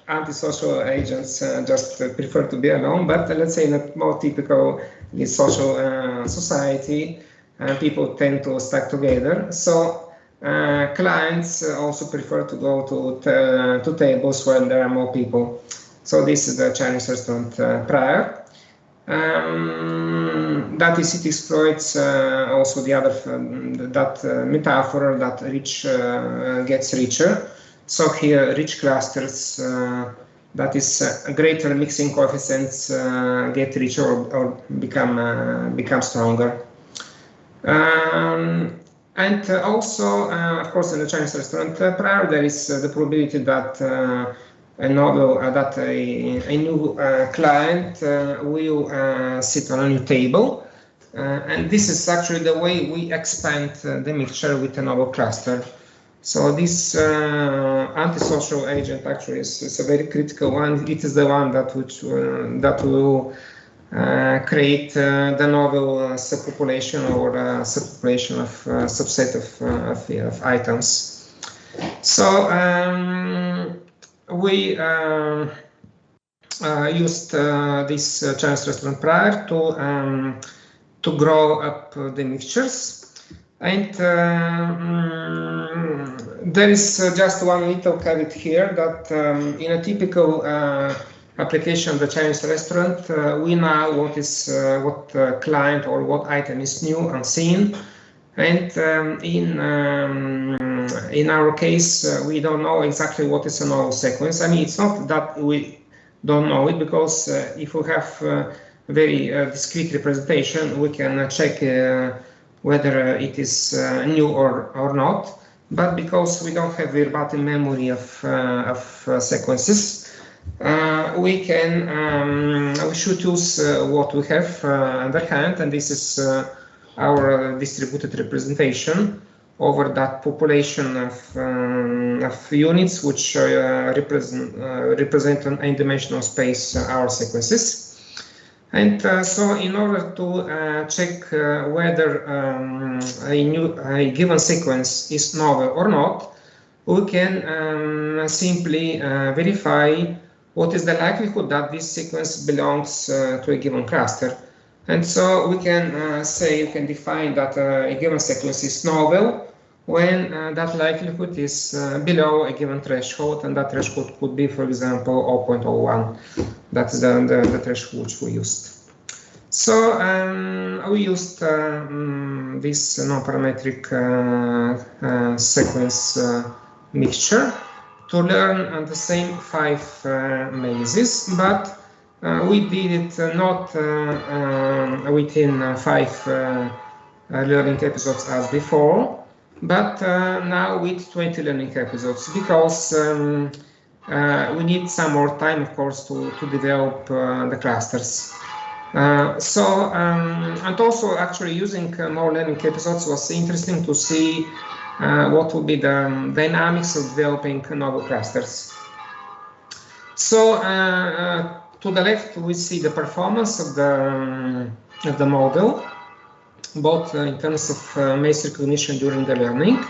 antisocial agents just prefer to be alone. But let's say in a more typical social society, people tend to stack together. So clients also prefer to go to tables when there are more people. So this is the Chinese restaurant prior. That is, it exploits also the other that metaphor that rich gets richer. So here, rich clusters, that is greater mixing coefficients get richer or become stronger. And also, of course, in the Chinese restaurant prior, there is the probability that a new client will sit on a new table, and this is actually the way we expand the mixture with a novel cluster. So this antisocial agent actually is a very critical one. It is the one that will create the novel subpopulation or subpopulation of subset of items. So we used this Chinese restaurant prior to grow up the mixtures, and there is just one little caveat here that in a typical application of the Chinese restaurant, we know what client or what item is new and seen. And in our case, we don't know exactly what is a novel sequence. I mean, it's not that we don't know it, because if we have very discrete representation, we can check whether it is new or not. But because we don't have verbatim memory of sequences, we should use what we have under hand, and this is our distributed representation over that population of units which represent an n-dimensional space our sequences. And so in order to check whether a given sequence is novel or not, we can simply verify what is the likelihood that this sequence belongs to a given cluster. And so we can define that a given sequence is novel when that likelihood is below a given threshold, and that threshold could be, for example, 0.01. That's the threshold which we used. So we used this non-parametric sequence mixture to learn the same 5 mazes, but we did it not within 5 learning episodes as before, but now with 20 learning episodes, because we need some more time, of course, to develop the clusters. And also actually using more learning episodes was interesting to see what would be the dynamics of developing novel clusters. So To the left, we see the performance of the model, both in terms of maze recognition during the learning,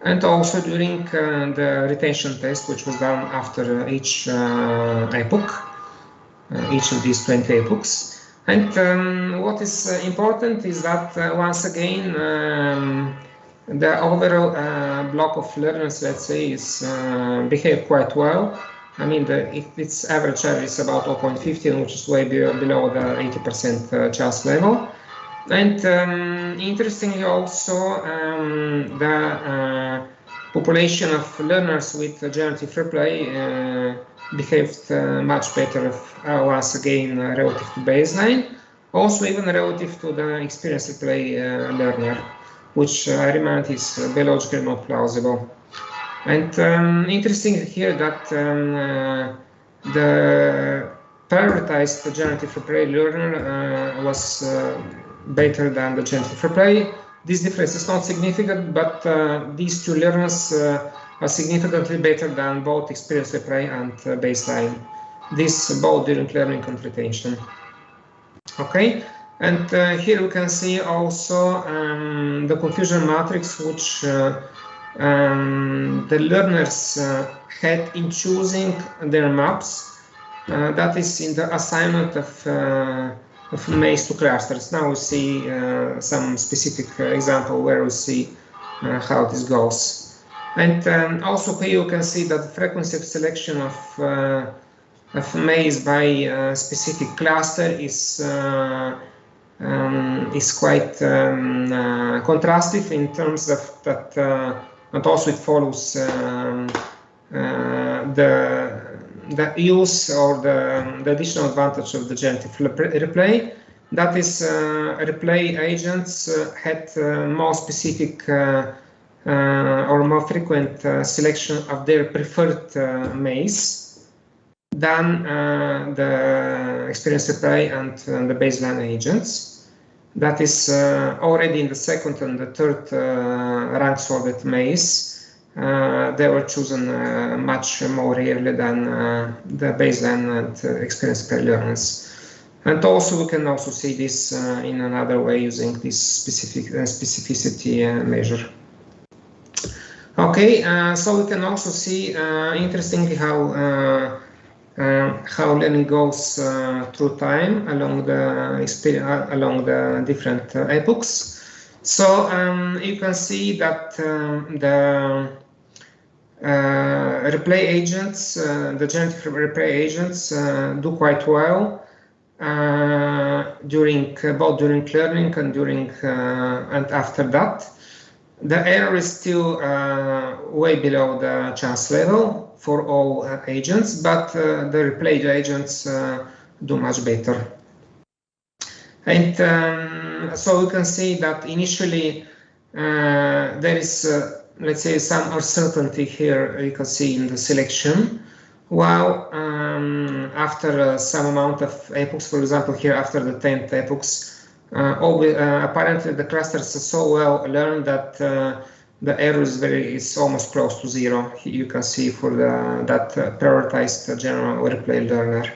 and also during the retention test, which was done after each epoch, each of these 20 epochs. And what is important is that once again, the overall block of learners, let's say, is behave quite well. I mean, its average error is about 0.15, which is way below the 80% chance level. And interestingly also, the population of learners with generative replay behaved much better once again relative to baseline, also even relative to the experienced replay learner, which I remind is biologically not plausible. And interesting here that the prioritized generative replay learner was better than the generative replay. This difference is not significant, but these two learners are significantly better than both experienced replay and baseline. This both during learning and retention. Okay, and here we can see also the confusion matrix which the learners had in choosing their maps. That is in the assignment of maze to clusters. Now we see some specific example where we see how this goes. And also here you can see that the frequency of selection of maze by specific cluster is quite contrastive in terms of that, and also it follows the use or the additional advantage of the generative replay. That is, replay agents had more specific or more frequent selection of their preferred maze than the experienced replay and the baseline agents. That is already in the second and the third rank sorted maze. They were chosen much more rarely than the baseline and experienced replay learners. And also we can also see this in another way using this specificity measure. Okay, so we can also see interestingly how learning goes through time along the different epochs. So you can see that the replay agents, the generative replay agents, do quite well both during learning and during and after that. The error is still way below the chance level for all agents, but the replayed agents do much better. And so we can see that initially there is, let's say, some uncertainty here you can see in the selection, while after some amount of epochs, for example, here after the 10th epochs, apparently the clusters are so well learned that the error is almost close to zero. You can see for that prioritized general replay learner,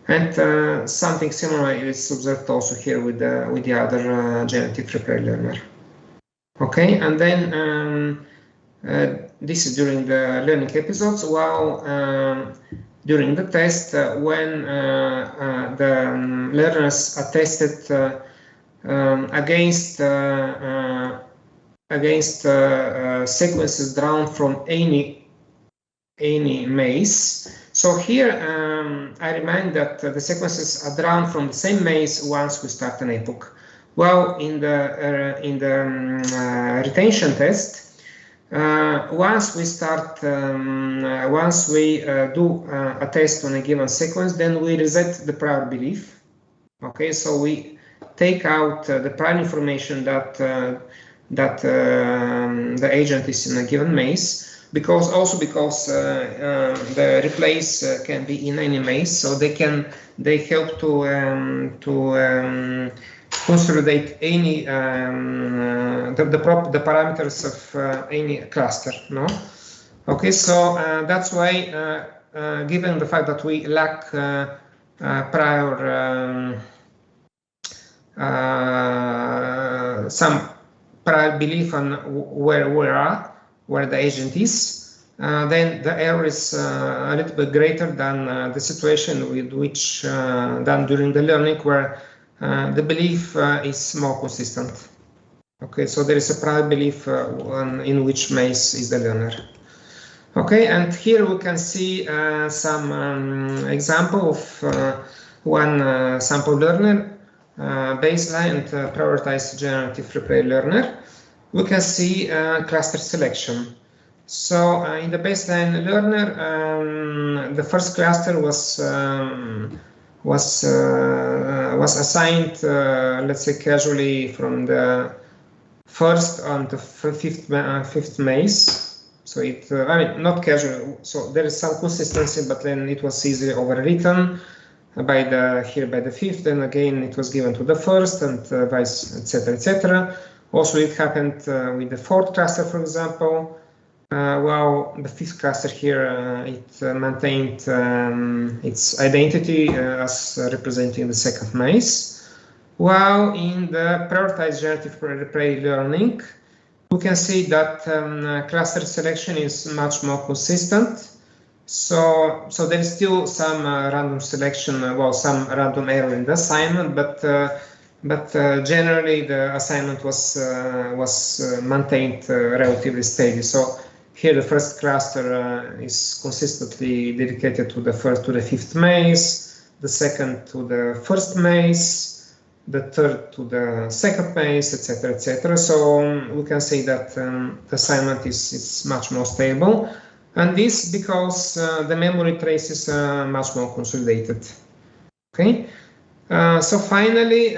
and something similar is observed also here with the other generative replay learner. Okay, and then this is during the learning episodes, while during the test, when the learners are tested against sequences drawn from any maze. So here I remind that the sequences are drawn from the same maze once we start an epoch. Well, in the retention test, once we do a test on a given sequence, then we reset the prior belief. Okay, so we take out the prior information that the agent is in a given maze, because the replays can be in any maze, so they help to consolidate any the parameters of any cluster. No, okay, so that's why given the fact that we lack prior some prior belief on where the agent is, then the error is a little bit greater than the situation with which done during the learning, where the belief is more consistent. Okay, so there is a prior belief in which maze is the learner. Okay, and here we can see some example of one sample learner, baseline and prioritized generative replay learner. We can see cluster selection. So in the baseline learner, the first cluster was assigned, let's say, casually from the first on the fifth maze. So it, I mean, not casual. So there is some consistency, but then it was easily overwritten by the fifth. Then again, it was given to the first, and vice, etc., etc. Also, it happened with the fourth cluster, for example. While the fifth cluster here, it maintained its identity as representing the second maze. While in the prioritized generative replay learning, we can see that cluster selection is much more consistent. So there is still some random selection, well, some random error in the assignment, but generally the assignment was maintained relatively steady. So here the first cluster is consistently dedicated to the fifth maze, the second to the first maze, the third to the second maze, etc., etc. So we can say that the assignment is much more stable, and this because the memory trace is much more consolidated. Okay. So finally,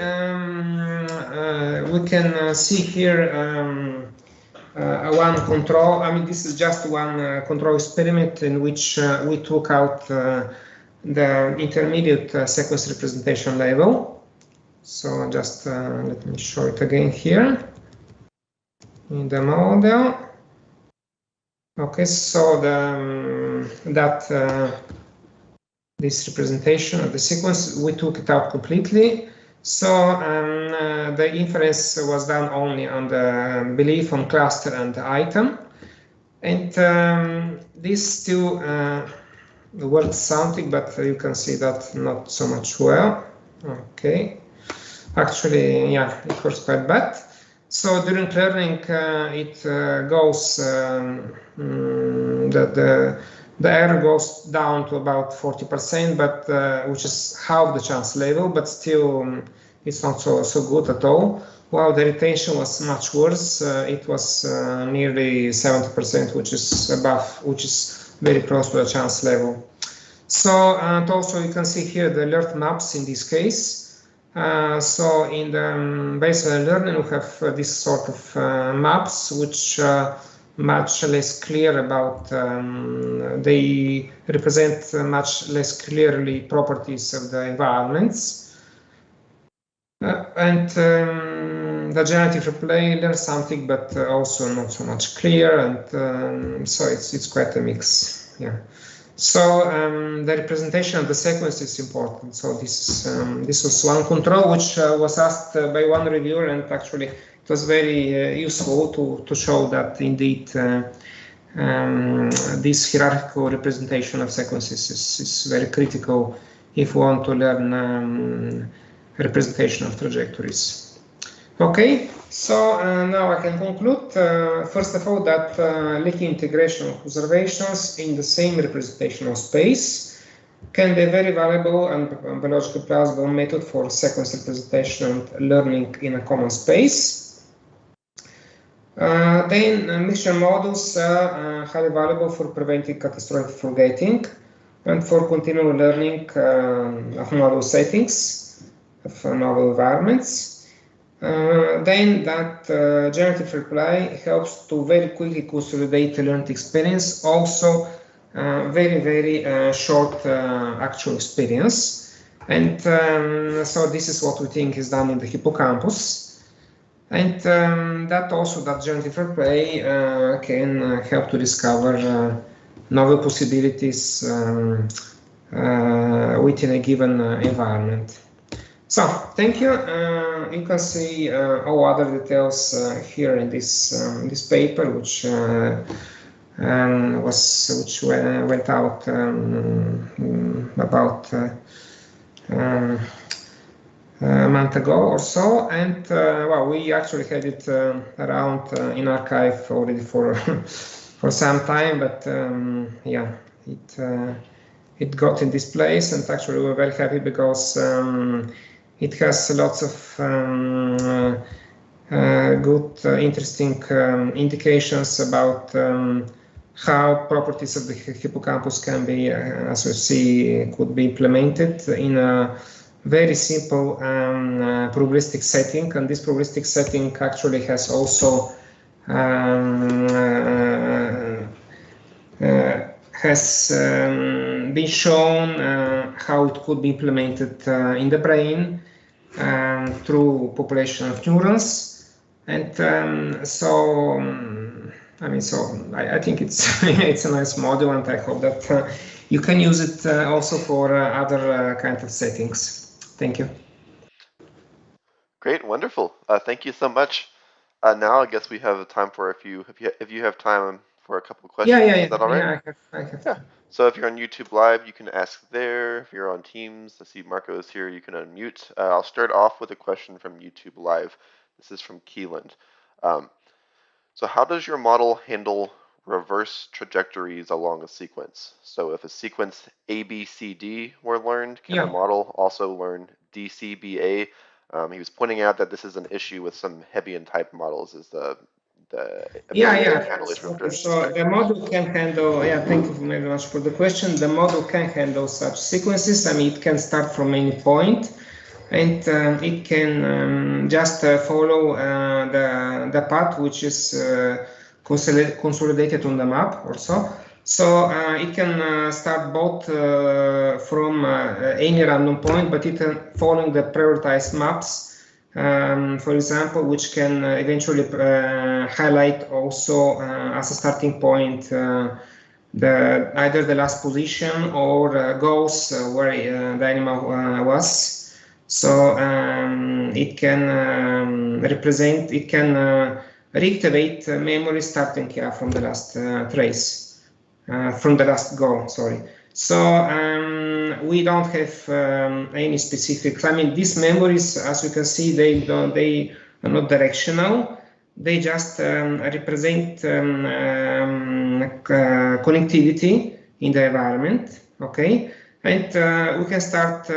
we can see here one control. I mean, this is just one control experiment in which we took out the intermediate sequence representation level. So just let me show it again here in the model. Okay, so this representation of the sequence, we took it out completely. So the inference was done only on the belief on cluster and the item, and this still works something, but you can see that not so much well. Okay. Actually, yeah, it works quite bad. So during learning, it goes, the error goes down to about 40%, but which is half the chance level, but still it's not so good at all. While the retention was much worse, it was nearly 70%, which is very close to the chance level. So, and also you can see here the alert maps in this case. So in the baseline learning, we have this sort of maps which are much less clear about, they represent much less clearly properties of the environments. And the generative replay learns something, but also not so much clear, and so it's quite a mix. Yeah. So the representation of the sequence is important. So this was one control which was asked by one reviewer, and actually it was very useful to show that indeed this hierarchical representation of sequences is very critical if we want to learn representation of trajectories. Okay, so now I can conclude. First of all, that leaky integration of observations in the same representational space can be a very valuable and biologically plausible method for sequence representation and learning in a common space. Then mixture models are highly valuable for preventing catastrophic forgetting and for continual learning of novel settings, of novel environments. Then that generative replay helps to very quickly consolidate the learned experience, also very short actual experience. And so this is what we think is done in the hippocampus. And that generative replay can help to discover novel possibilities within a given environment. So, thank you. You can see all other details here in this paper, which went out about a month ago or so, and well, we actually had it around in archive already for for some time, but yeah, it got in this place, and actually we were very happy because it has lots of good, interesting indications about how properties of the hippocampus can be, as we see, could be implemented in a very simple probabilistic setting. And this probabilistic setting actually has also has been shown how it could be implemented in the brain through population of neurons. And I think it's it's a nice model, and I hope that you can use it also for other kind of settings. Thank you. Great, wonderful. Thank you so much. Now I guess we have time for a few, if you have time for a couple of questions. Is that all right? I have Yeah. So if you're on YouTube Live, you can ask there. If you're on Teams, I see Marco is here, you can unmute. I'll start off with a question from YouTube Live. This is from Keeland. Um, so how does your model handle reverse trajectories along a sequence? So if a sequence ABCD were learned, can the model also learn DCBA? He was pointing out that this is an issue with some Hebbian type models, is the ability to handle these reverse So the model can handle, thank you very much for the question. The model can handle such sequences. I mean, it can start from any point, and it can just follow the path which is consolidated on the map or so. So it can start both from any random point, but it can following the prioritized maps, for example, which can eventually highlight also as a starting point either the last position or goals where the animal was. So it can represent, it can reactivate memory starting from the last trace, from the last goal, sorry. So we don't have any specific, I mean, these memories, as you can see, they are not directional. They just represent connectivity in the environment, okay? And we can start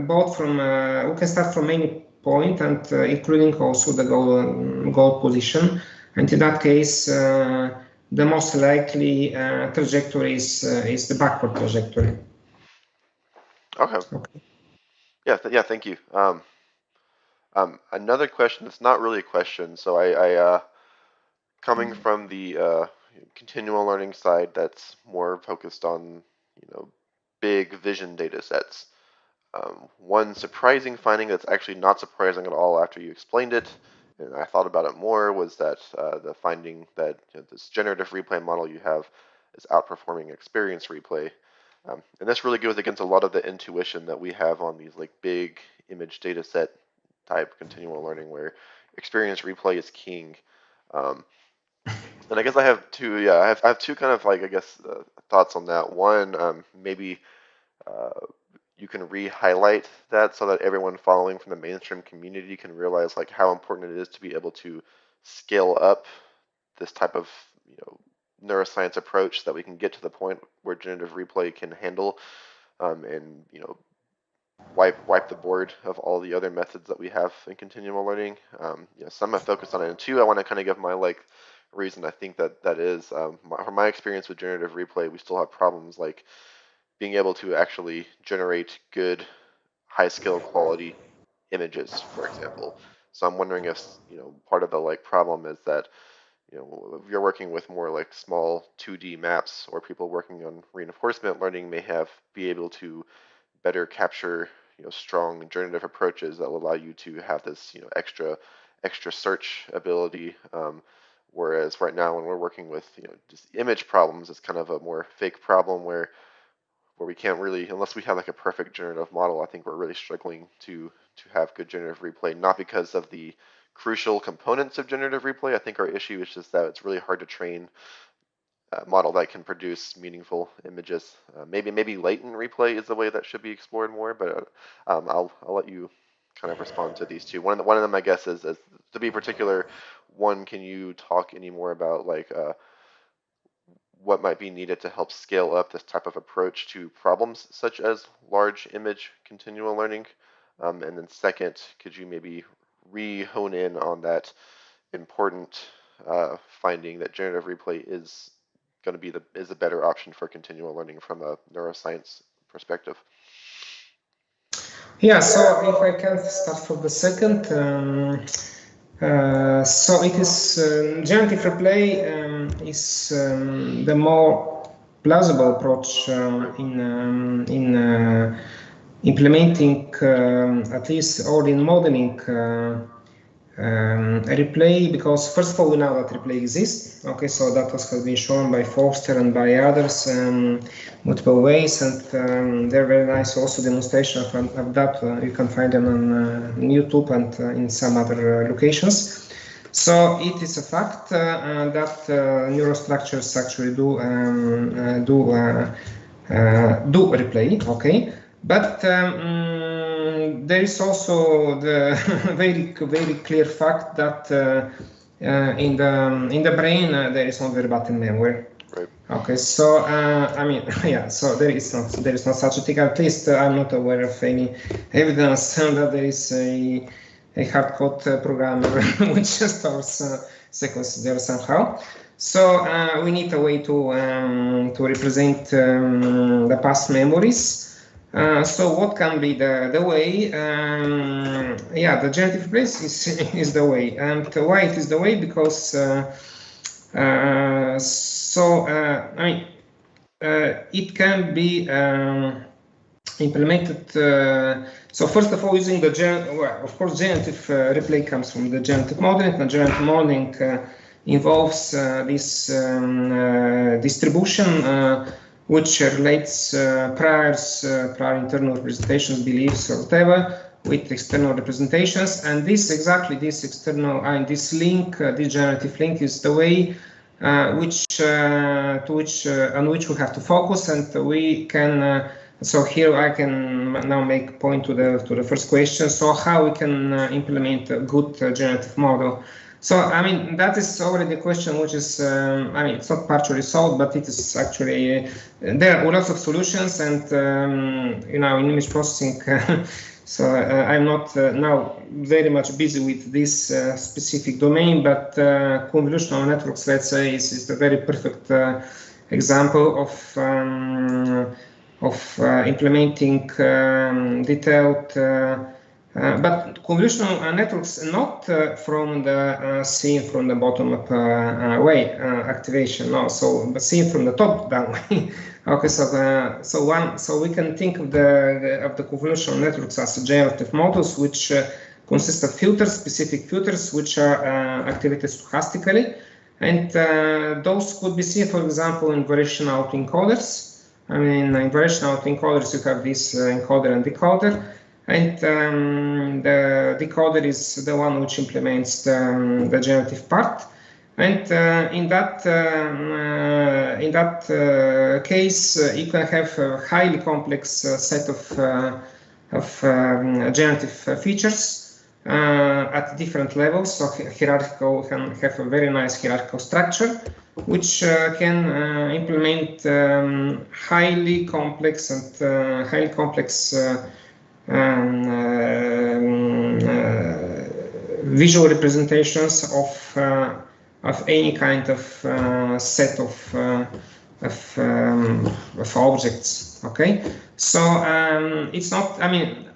both from, we can start from any point, and including also the goal position. And in that case, the most likely trajectory is the backward trajectory. Okay. Yeah, thank you. Another question that's not really a question. So I coming from the continual learning side, that's more focused on big vision data sets. One surprising finding that's actually not surprising at all after you explained it, and I thought about it more, was that the finding that this generative replay model you have is outperforming experience replay. And this really goes against a lot of the intuition that we have on these like big image data set type continual learning where experience replay is king. And I guess I have two, I have two kind of like, I guess, thoughts on that. One, maybe you can re-highlight that so that everyone following from the mainstream community can realize like how important it is to be able to scale up this type of neuroscience approach so that we can get to the point where generative replay can handle and wipe the board of all the other methods that we have in continual learning. Some have focused on it, and two, I want to kind of give my reason I think that is. From my experience with generative replay, we still have problems like being able to actually generate good, high-scale quality images, for example. So I'm wondering if part of the problem is that if you're working with more like small 2D maps, or people working on reinforcement learning may be able to better capture strong generative approaches that will allow you to have this extra search ability. Whereas right now when we're working with just image problems, it's kind of a more fake problem where where we can't really, unless we have like a perfect generative model, I think we're really struggling to have good generative replay, not because of the crucial components of generative replay. I think our issue is just that it's really hard to train a model that can produce meaningful images. Maybe latent replay is the way that should be explored more, but I'll let you kind of respond to these two. One of them, I guess, is to be particular. One, can you talk any more about like what might be needed to help scale up this type of approach to problems such as large image continual learning? And then second, could you maybe re-hone in on that important finding that generative replay is going to be a better option for continual learning from a neuroscience perspective? Yeah, so if I can start from the second, so it is generative replay is the more plausible approach in implementing at least or in modeling replay, because first of all we know that replay exists. Okay, so that has been shown by Forster and by others multiple ways, and they're very nice also demonstration of that. You can find them on YouTube and in some other locations. So it is a fact that neurostructures actually do replay. Okay, but there is also the very clear fact that in the brain there is no verbatim memory. Right. Okay, so I mean, yeah, so there is not such a thing. At least I'm not aware of any evidence that there is a hard-code programmer which stores sequences there somehow. So we need a way to represent the past memories. So what can be the way? Yeah, the generative replay is the way. And why it is the way? Because I mean, it can be implemented. So first of all, using the of course, generative replay comes from the generative modeling, and generative modeling involves this distribution which relates prior internal representations, beliefs, or whatever, with external representations, and this external and this link, this generative link, is the way on which we have to focus, and we can. So here I can now make point to the first question. So how we can implement a good generative model? So, I mean, that is already a question which is, I mean, it's not partially solved, but it is actually, there are lots of solutions, and, you know, in image processing, so I'm not now very much busy with this specific domain, but convolutional networks, let's say, is the very perfect example of implementing detailed but convolutional networks not from the seen from the bottom up way activation, no. So but seen from the top down way. Okay, so we can think of the convolutional networks as generative models, which consist of filters, specific filters, which are activated stochastically, and those could be seen, for example, in variational autoencoders. I mean, in variational autoencoders, you have this encoder and decoder. And the decoder is the one which implements the generative part, and in that case, you can have a highly complex set of generative features at different levels. So hierarchical can have a very nice hierarchical structure, which can implement highly complex visual representations of any kind of set of objects. Okay, so it's not. I mean,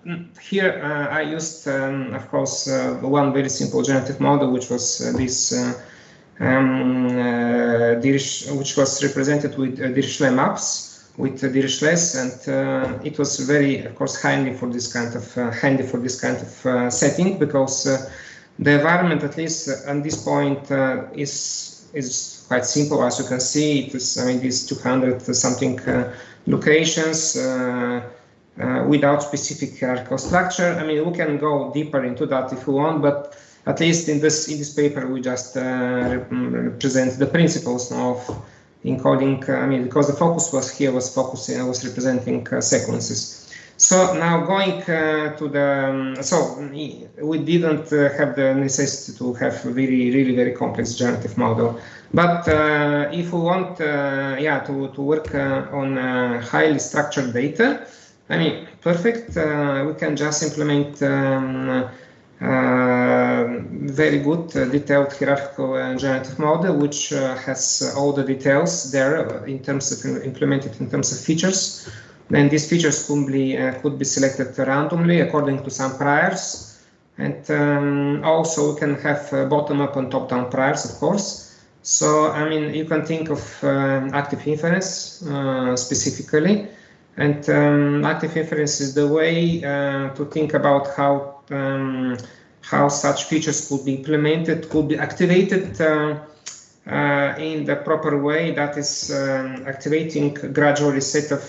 here I used, of course, one very simple generative model, which was this. Which was represented with Dirichlet maps, with Dirichlet, and it was very, of course, handy for this kind of setting, because the environment, at least at this point, is quite simple. As you can see, it is, I mean, these 200 something locations without specific hierarchical structure. I mean, we can go deeper into that if we want, but at least in this paper we just represent the principles of encoding. I mean, because the focus was representing sequences. So now going to the, so we didn't have the necessity to have a really very complex generative model. But if we want to work on highly structured data, I mean, perfect, we can just implement very good detailed hierarchical generative model, which has all the details there in terms of implemented in terms of features. And these features could be selected randomly according to some priors. And also we can have bottom-up and top-down priors, of course. So, I mean, you can think of active inference specifically. And active inference is the way to think about how such features could be implemented, could be activated in the proper way, that is activating gradually set of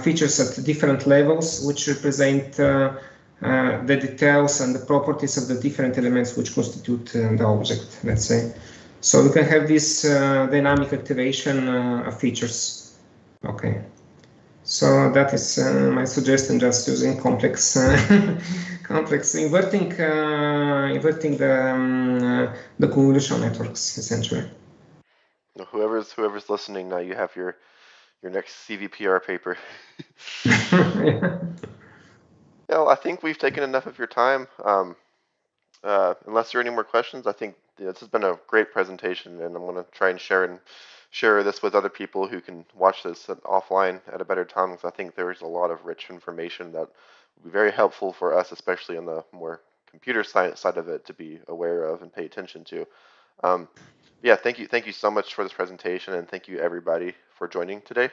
features at different levels, which represent the details and the properties of the different elements which constitute the object, let's say. So we can have this dynamic activation of features. Okay. So that is my suggestion, just using complex, inverting the convolutional networks, essentially. Whoever's listening now, you have your next CVPR paper. Yeah. Well, I think we've taken enough of your time. Unless there are any more questions, I think this has been a great presentation, and I'm going to try and share this with other people who can watch this offline at a better time, because I think there's a lot of rich information that will be very helpful for us, especially on the more computer science side of it, to be aware of and pay attention to. Yeah, thank you so much for this presentation, and thank you everybody for joining today.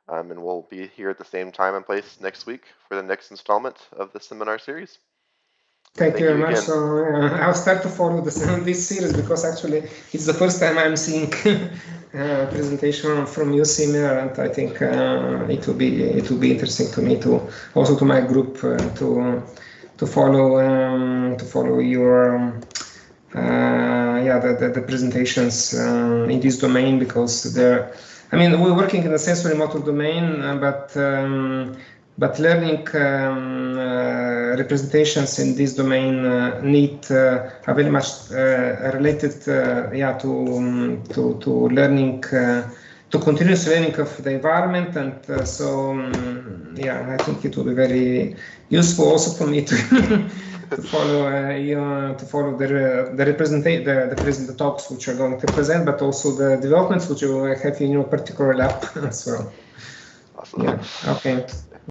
And we'll be here at the same time and place next week for the next installment of the seminar series. Thank you very much. Again. So I'll start to follow this series, because actually it's the first time I'm seeing a presentation from your seminar, and I think it will be interesting to me to my group to follow your the presentations in this domain, because I mean, we're working in the sensory motor domain, but learning representations in this domain are very much related to learning, to continuous learning of the environment, and I think it will be very useful also for me to follow the talks which are going to present, but also the developments which you have in your particular lab as well. Awesome. Yeah. Okay.